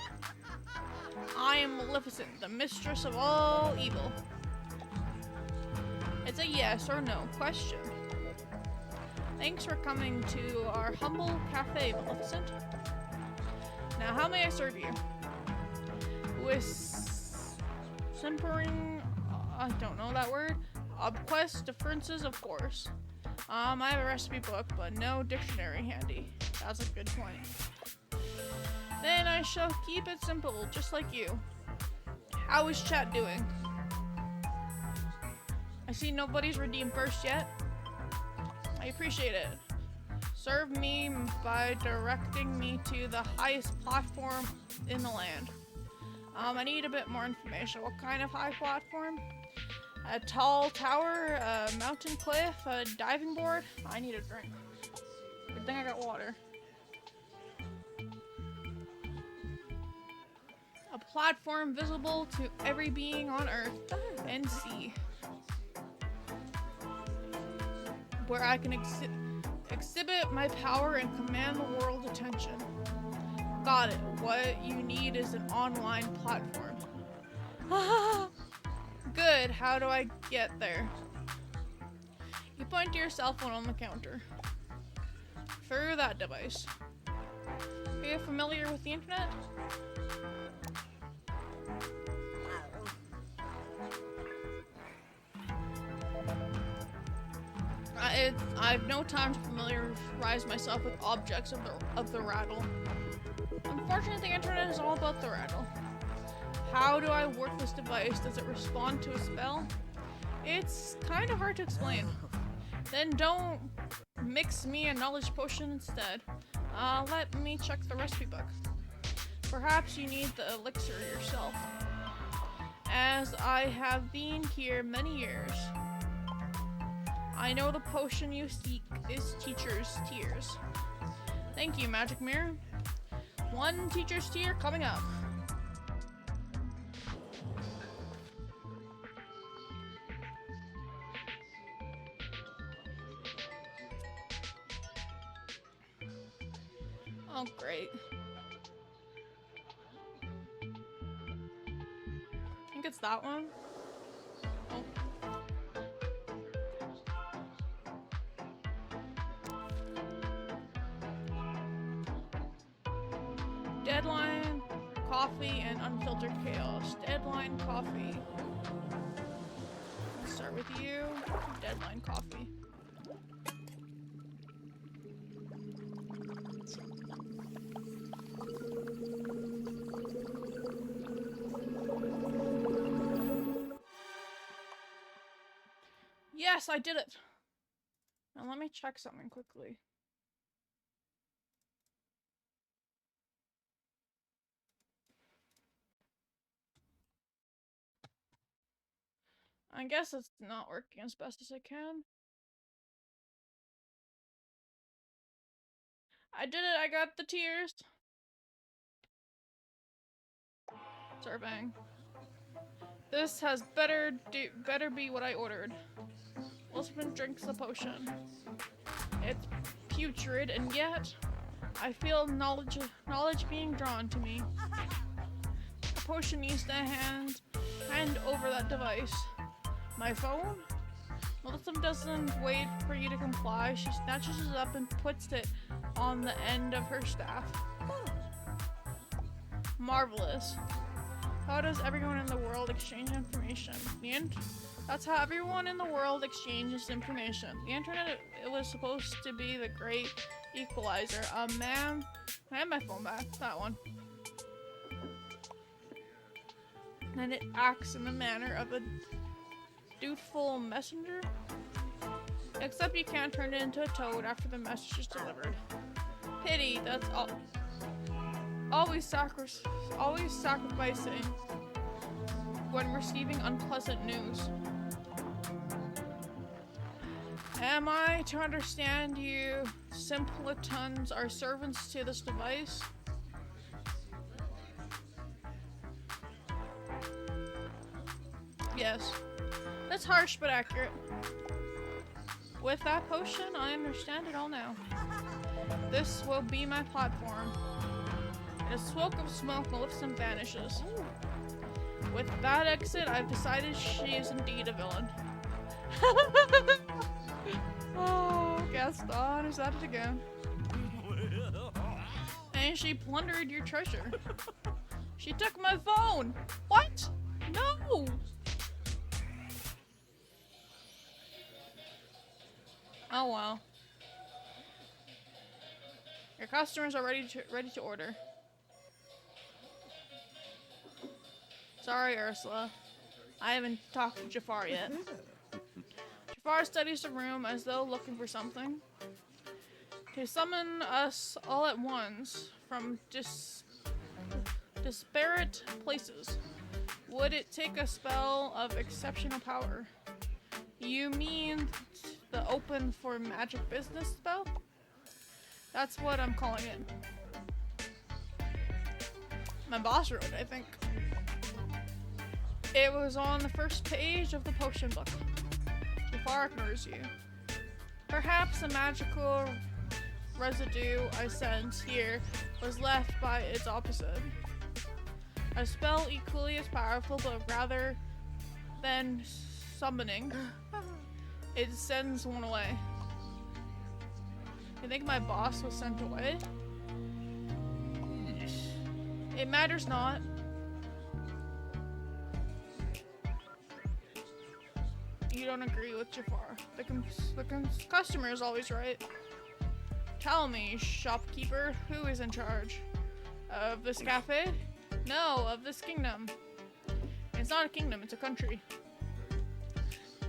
A: I am Maleficent, the mistress of all evil. It's a yes or no question. Thanks for coming to our humble cafe, Maleficent. Now, how may I serve you? With simpering, I don't know that word. Quest differences, of course. I have a recipe book, but no dictionary handy. That's a good point. Then I shall keep it simple, just like you. How is chat doing? I see nobody's redeemed first yet. I appreciate it. Serve me by directing me to the highest platform in the land. I need a bit more information. What kind of high platform? A tall tower, a mountain cliff, a diving board? I need a drink. Good thing I got water. A platform visible to every being on earth and sea. Where I can exhibit my power and command the world's attention. Got it. What you need is an online platform. Good. How do I get there? You point to your cell phone on the counter. Through that device. Are you familiar with the internet? I've no time to familiarize myself with objects of the rattle. Unfortunately, the internet is all about the rattle. How do I work this device? Does it respond to a spell? It's kind of hard to explain. Then don't mix me a knowledge potion instead. Let me check the recipe book. Perhaps you need the elixir yourself. As I have been here many years, I know the potion you seek is Teacher's Tears. Thank you, Magic Mirror. One Teacher's Tear coming up. Oh, great. I think it's that one. Oh. Deadline, coffee, and unfiltered chaos. Deadline, coffee. Let's start with you. Deadline coffee. Yes, I did it. Now let me check something quickly. I guess it's not working as best as I can. I did it, I got the tears. Serving. This has better be what I ordered. Elspeth drinks the potion. It's putrid, and yet I feel knowledge being drawn to me. The potion needs to hand over that device. My phone? Melissa doesn't wait for you to comply. She snatches it up and puts it on the end of her staff. Marvelous. How does everyone in the world exchange information? That's how everyone in the world exchanges information. The internet, it was supposed to be the great equalizer. Ma'am, I have my phone back. That one. And it acts in the manner of a dutiful messenger. Except you can't turn it into a toad after the message is delivered. Pity, that's all. Always sacrificing when receiving unpleasant news. Am I to understand you simpletons are servants to this device? Yes. That's harsh but accurate. With that potion, I understand it all now. This will be my platform. A smoke of smoke lifts and vanishes. With that exit, I've decided she is indeed a villain. Oh, Gaston is at it again. And she plundered your treasure. She took my phone! What? No! Oh well. Your customers are ready to order. Sorry, Ursula. I haven't talked to Jafar yet. Jafar studies the room as though looking for something. To summon us all at once from disparate places. Would it take a spell of exceptional power? You mean the open for magic business spell? That's what I'm calling it. My boss wrote it, I think. It was on the first page of the potion book. Jafar ignores you. Perhaps the magical residue I sense here was left by its opposite. A spell equally as powerful, but rather than summoning, it sends one away. You think my boss was sent away? It matters not. You don't agree with Jafar. The customer is always right. Tell me, shopkeeper, who is in charge? Of this cafe? No, of this kingdom. It's not a kingdom, it's a country.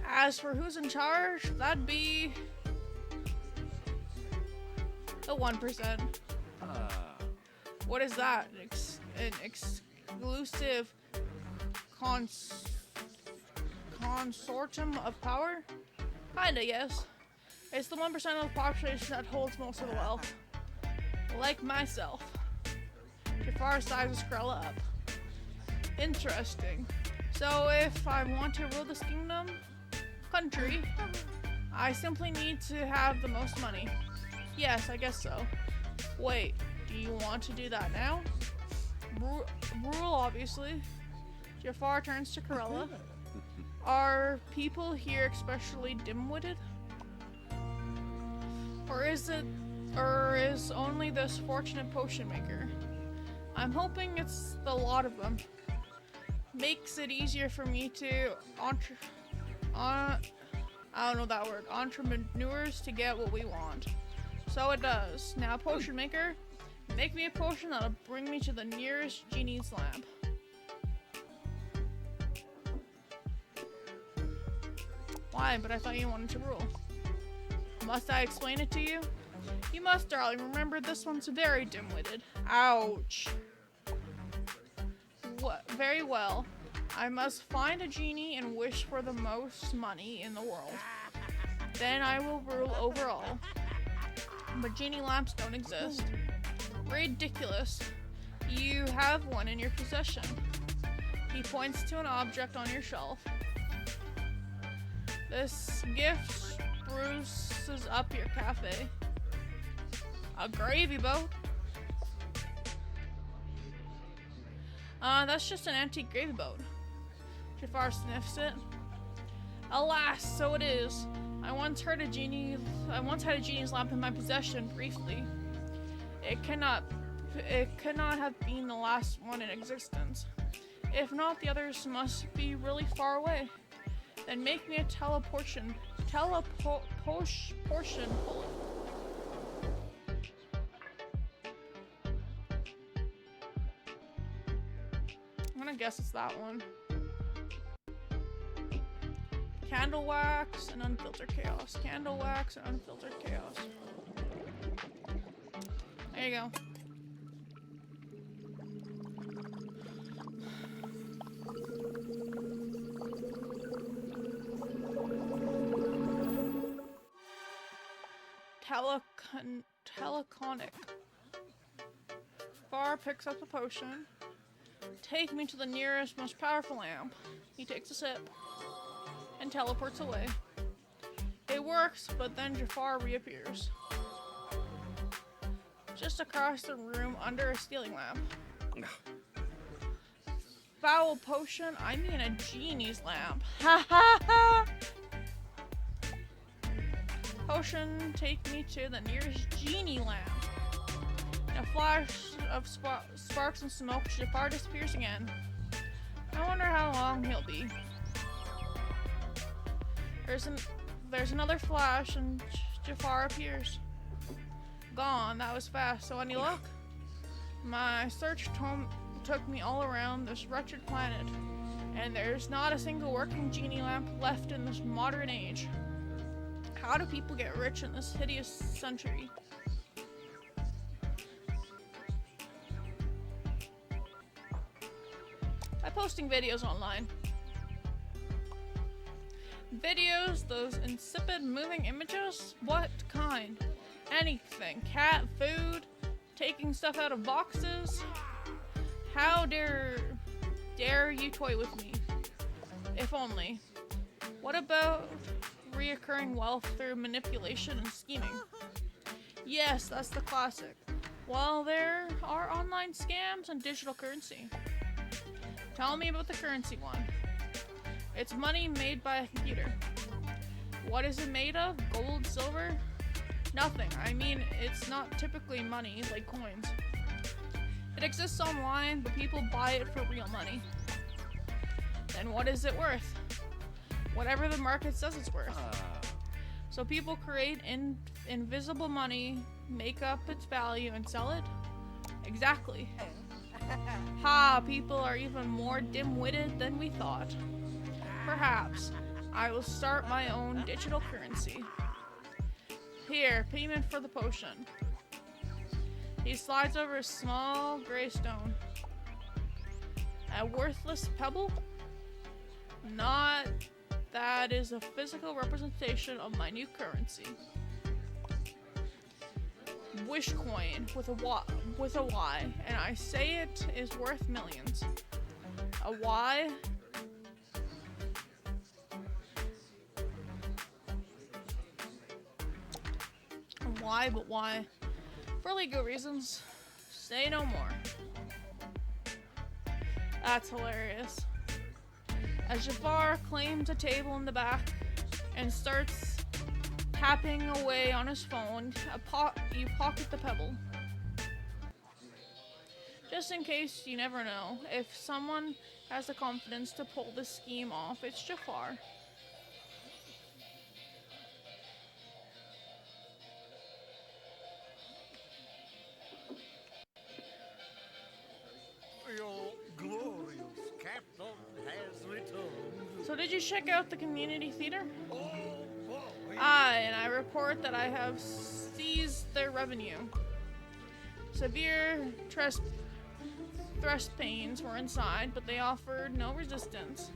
A: As for who's in charge, that'd be the 1%. What is that? An exclusive consortium of power? Kinda, yes. It's the 1% of the population that holds most of the wealth. Like myself. Jafar sizes Krella up. Interesting. So if I want to rule this country, I simply need to have the most money. Yes, I guess so. Wait, do you want to do that now? Rule, obviously. Jafar turns to Corella. Are people here especially dim-witted? Or is only this fortunate potion maker? I'm hoping it's the lot of them. I don't know that word. Entrepreneurs to get what we want. So it does. Now, potion maker, make me a potion that'll bring me to the nearest genie's lamp. Why? But I thought you wanted to rule. Must I explain it to you? You must, darling. Remember, this one's very dim-witted. Ouch. What? Very well. I must find a genie and wish for the most money in the world. Then I will rule over all. But genie lamps don't exist. Ridiculous. You have one in your possession. He points to an object on your shelf. This gift spruces up your cafe. A gravy boat? That's just an antique gravy boat. Jafar sniffs it. Alas, so it is. I once had a genie's lamp in my possession briefly. It cannot have been the last one in existence. If not, the others must be really far away. Then make me a teleportion bullet. I'm gonna guess it's that one. Candle wax and unfiltered chaos. Candle wax and unfiltered chaos. There you go. Teleconic. Far picks up the potion. Take me to the nearest, most powerful lamp. He takes a sip and teleports away. It works, but then Jafar reappears. Just across the room under a stealing lamp. Foul potion? I mean a genie's lamp. Ha ha ha! Potion, take me to the nearest genie lamp. In a flash of sparks and smoke, Jafar disappears again. I wonder how long he'll be. There's another flash and Jafar appears. Gone. That was fast. So any luck? My search took me all around this wretched planet, and there's not a single working genie lamp left in this modern age. How do people get rich in this hideous century? By posting videos online. Videos? Those insipid moving images? What kind? Anything. Cat food? Taking stuff out of boxes? How dare you toy with me? If only. What about reoccurring wealth through manipulation and scheming? Yes, that's the classic. Well, there are online scams and digital currency. Tell me about the currency one. It's money made by a computer. What is it made of? Gold, silver? Nothing. I mean, it's not typically money like coins. It exists online, but people buy it for real money. Then what is it worth? Whatever the market says it's worth. So people create invisible money, make up its value, and sell it? Exactly. Ha, people are even more dim-witted than we thought. Perhaps I will start my own digital currency. Here, payment for the potion. He slides over a small gray stone. A worthless pebble? Not. That is a physical representation of my new currency. Wish coin with a Y, and I say it is worth millions. A Y. Why, but why? For legal reasons. Say no more. That's hilarious. As Jafar claims a table in the back and starts tapping away on his phone, you pocket the pebble. Just in case, you never know. If someone has the confidence to pull this scheme off, it's Jafar. Did you check out the community theater?
C: Oh boy.
A: Aye, and I report that I have seized their revenue. Severe thrust pains were inside, but they offered no resistance.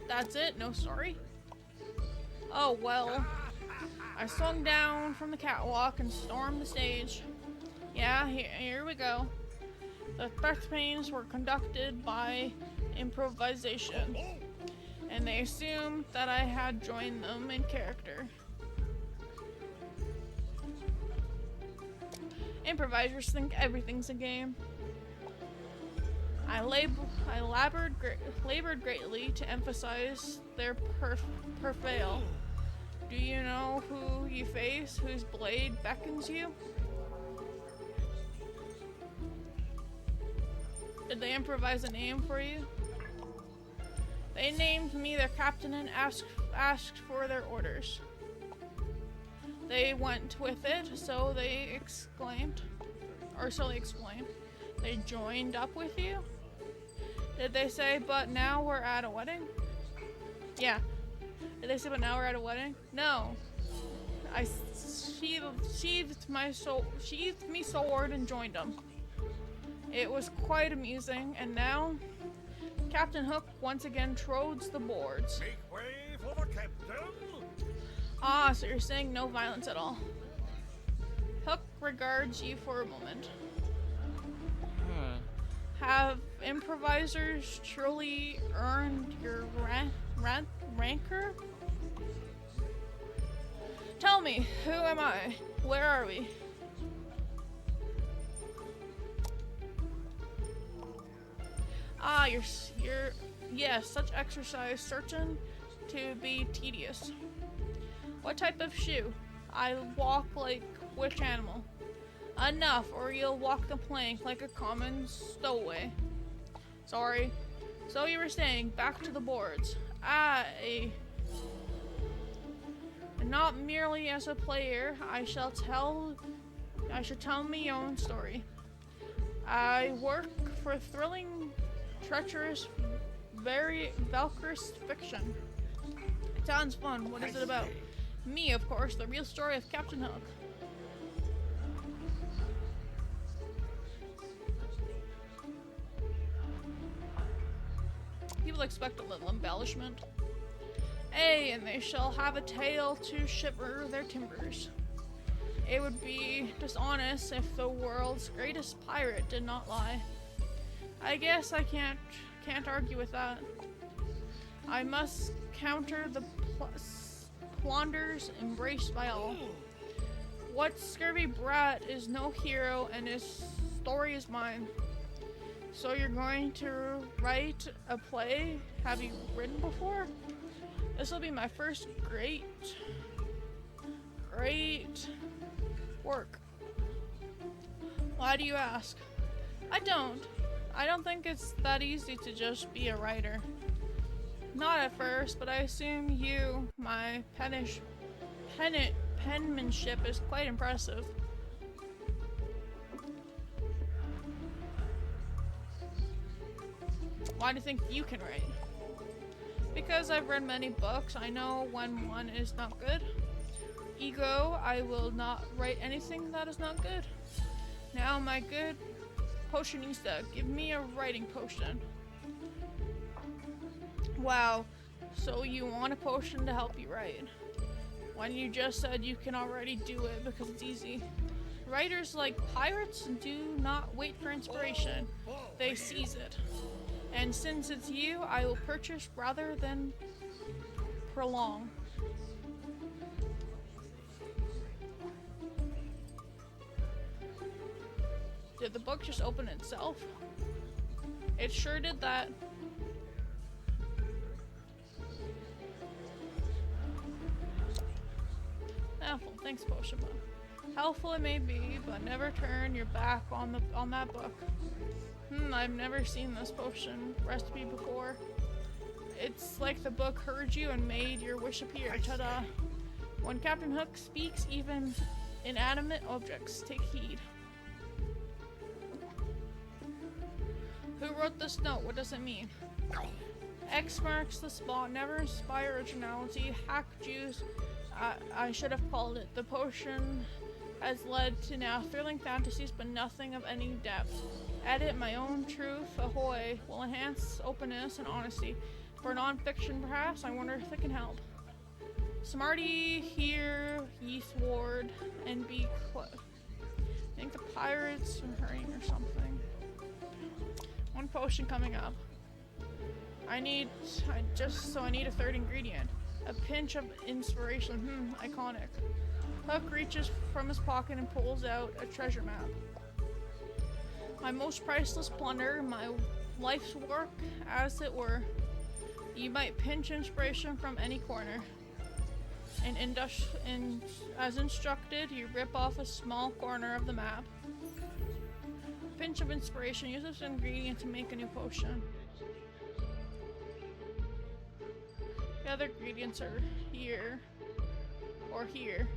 A: That's it? No story? Oh, well. I swung down from the catwalk and stormed the stage. Yeah, here we go. The thrust pains were conducted by improvisation, and they assumed that I had joined them in character. Improvisers think everything's a game. I labored greatly to emphasize their perfale. Do you know who you face, whose blade beckons you? Did they improvise a name for you? They named me their captain and asked for their orders. They went with it, so they explained. They joined up with you? Did they say, but now we're at a wedding? Yeah. Did they say, but now we're at a wedding? No. I sheathed me sword and joined them. It was quite amusing, and now Captain Hook once again trodes the boards.
C: Make way for the captain.
A: Ah, so you're saying no violence at all. Hook regards you for a moment. Have improvisers truly earned your rancor? Tell me, who am I? Where are we? Ah, yes, such exercise certain to be tedious. What type of shoe? I walk like which animal? Enough, or you'll walk the plank like a common stowaway. Sorry. So you were saying, back to the boards. Not merely as a player, I should tell me own story. I work for thrilling, treacherous, very valorous fiction. It sounds fun. What is it about? Me, of course, the real story of Captain Hook. People expect a little embellishment. Ay, and they shall have a tale to shiver their timbers. It would be dishonest if the world's greatest pirate did not lie. I guess I can't argue with that. I must counter the plunders embraced by all. What scurvy brat is no hero and his story is mine? So you're going to write a play? Have you written before? This will be my first great work. Why do you ask? I don't think it's that easy to just be a writer. Not at first, but I assume my penmanship is quite impressive. Why do you think you can write? Because I've read many books, I know when one is not good. Ego, I will not write anything that is not good. Now, my good potionista, give me a writing potion. Wow, so you want a potion to help you write? When you just said you can already do it because it's easy. Writers like pirates do not wait for inspiration, they seize it. And since it's you, I will purchase rather than prolong. Did the book just open itself? It sure did that. Helpful, thanks, Potion Book. Helpful it may be, but never turn your back on that book. I've never seen this potion recipe before. It's like the book heard you and made your wish appear. Ta-da! When Captain Hook speaks, even inanimate objects take heed. Who wrote this note? What does it mean? X marks the spot. Never inspire originality. Hack juice. I should have called it. The potion has led to now thrilling fantasies, but nothing of any depth. Edit my own truth. Ahoy. Will enhance openness and honesty. For non-fiction, perhaps. I wonder if it can help. Smarty here, Yeathward, and be I think the pirates are hurrying or something. One potion coming up. I need a third ingredient. A pinch of inspiration. Iconic. Hook reaches from his pocket and pulls out a treasure map. My most priceless plunder, my life's work, as it were. You might pinch inspiration from any corner. As instructed, you rip off a small corner of the map. Pinch of inspiration. Use this ingredient to make a new potion. The other ingredients are here. Or here.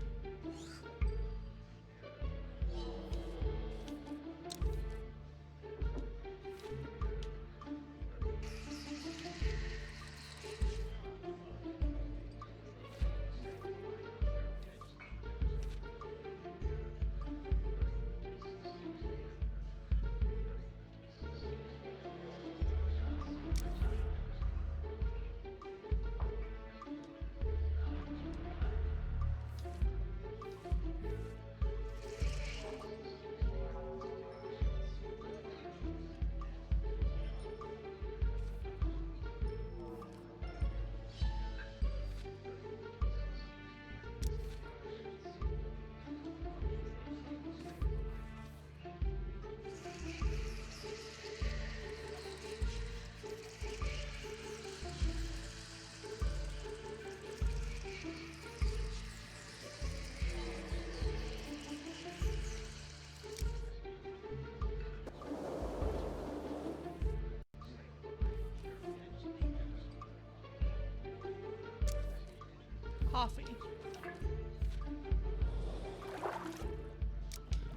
A: Coffee.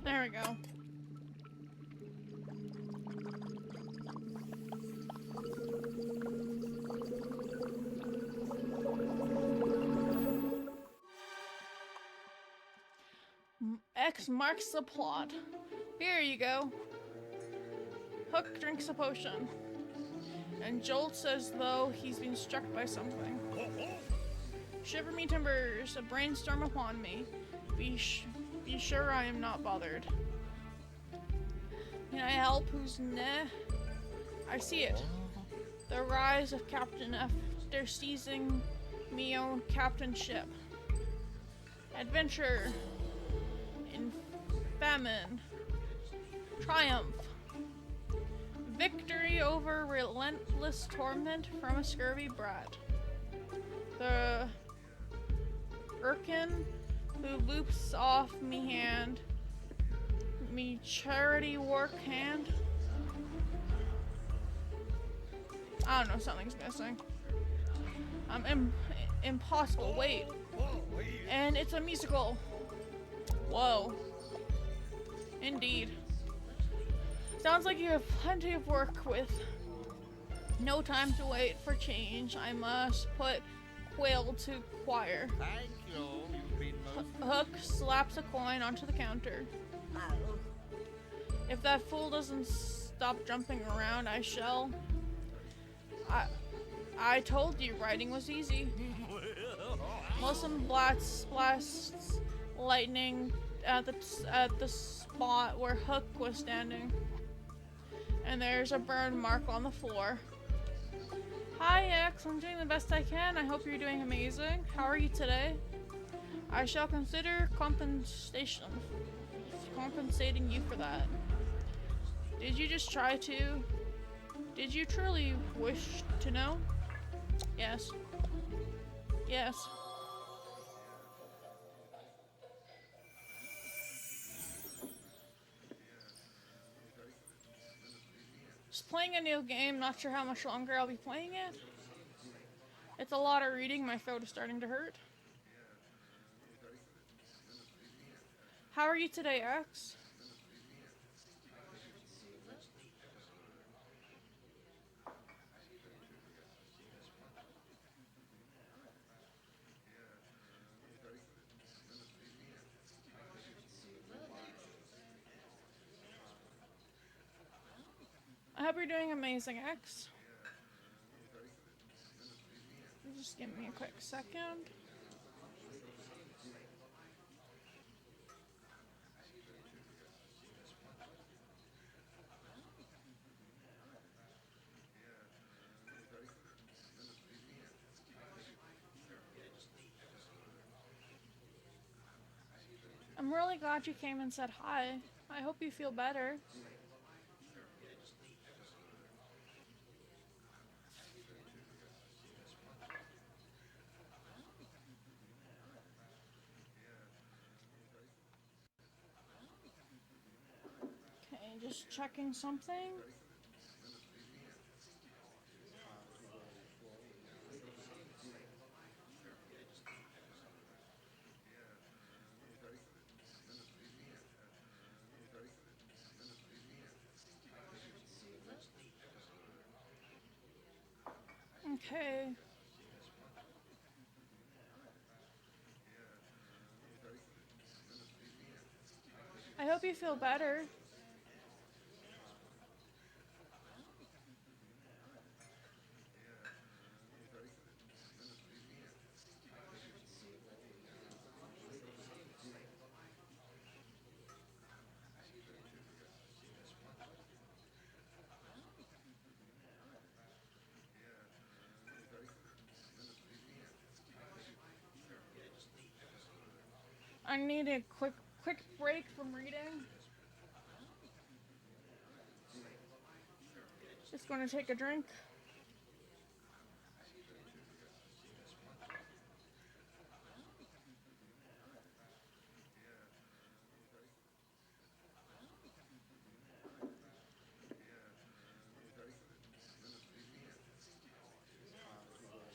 A: There we go. X marks the plot. Here you go. Hook drinks a potion. And jolts as though he's been struck by something. Shiver me timbers, a brainstorm upon me. Be sure I am not bothered. Can I help? Who's ne? I see it. The rise of Captain after seizing me own captainship. Adventure. In famine. Triumph. Victory over relentless torment from a scurvy brat. The Irkin who loops off me hand, me charity work hand. I don't know, something's missing. Impossible, wait. And it's a musical. Whoa. Indeed. Sounds like you have plenty of work with. No time to wait for change. I must put Quill to choir.
C: Thank you. You've been most...
A: Hook slaps a coin onto the counter.
B: Oh.
A: If that fool doesn't stop jumping around, I shall. I told you writing was easy. Wilson blasts lightning at the spot where Hook was standing. And there's a burn mark on the floor. Hi X, I'm doing the best I can. I hope you're doing amazing. How are you today? I shall consider compensating you for that. Did you just try to? Did you truly wish to know? Yes. Yes. Just playing a new game, not sure how much longer I'll be playing it. It's a lot of reading, my throat is starting to hurt. How are you today, X? you're doing amazing, X. Just give me a quick second. I'm really glad you came and said hi. I hope you feel better. Okay, just checking something. Okay. I hope you feel better. I need a quick break from reading. Just gonna take a drink.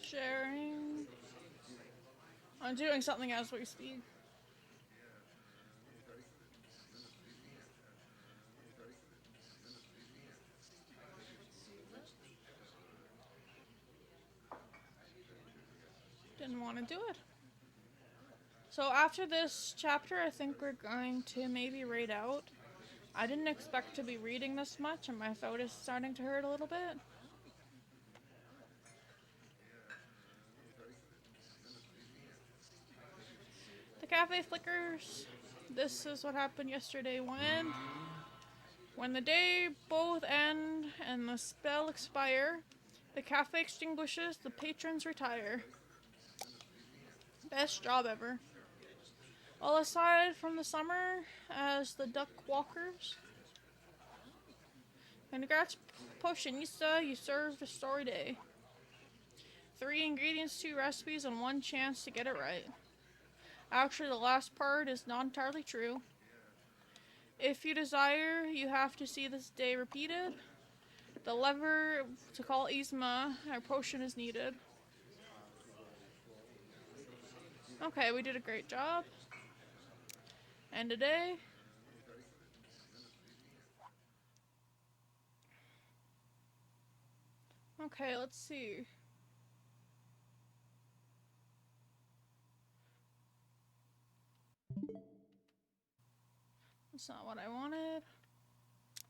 A: Sharing. I'm doing something as we speak. Didn't want to do it. So after this chapter, I think we're going to maybe raid out. I didn't expect to be reading this much, and my throat is starting to hurt a little bit. The cafe flickers. This is what happened yesterday when the day both end and the spell expire, the cafe extinguishes, the patrons retire. Best job ever. All aside from the summer as the duck walkers. Congrats, Potionista, you served a story day. 3 ingredients, 2 recipes, and 1 chance to get it right. Actually, the last part is not entirely true. If you desire, you have to see this day repeated. The lever to call Yzma, our potion is needed. Okay, we did a great job. End of day. Okay, let's see. That's not what I wanted.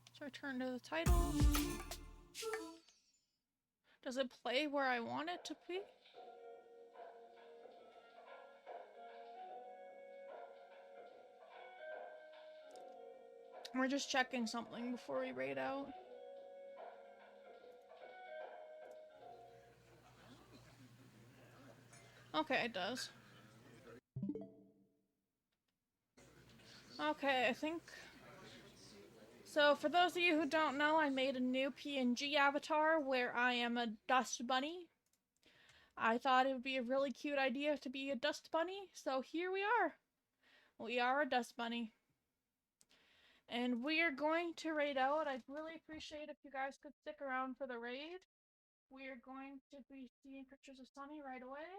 A: Let's return to the title. Does it play where I want it to be? We're just checking something before we raid out. Okay, it does. Okay, I think... So, for those of you who don't know, I made a new PNG avatar where I am a dust bunny. I thought it would be a really cute idea to be a dust bunny, so here we are. We are a dust bunny. And we are going to raid out. I'd really appreciate if you guys could stick around for the raid. We are going to be seeing pictures of Sunny right away.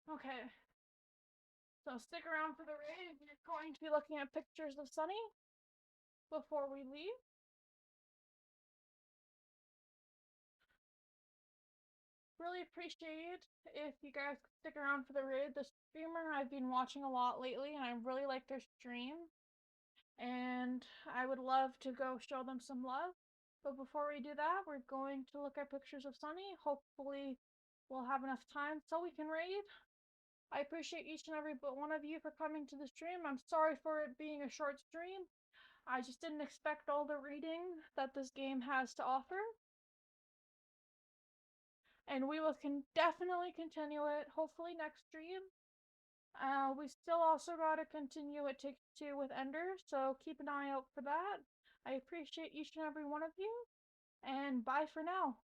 A: Okay. So stick around for the raid. We're going to be looking at pictures of Sunny before we leave. really appreciate if you guys could stick around for the raid. The streamer I've been watching a lot lately, and I really like their stream. And I would love to go show them some love. But before we do that, we're going to look at pictures of Sunny. Hopefully, we'll have enough time so we can raid. I appreciate each and every one of you for coming to the stream. I'm sorry for it being a short stream. I just didn't expect all the reading that this game has to offer. And we will definitely continue it, hopefully next stream. We still also gotta continue It Takes Two with Ender, so keep an eye out for that. I appreciate each and every one of you, and bye for now.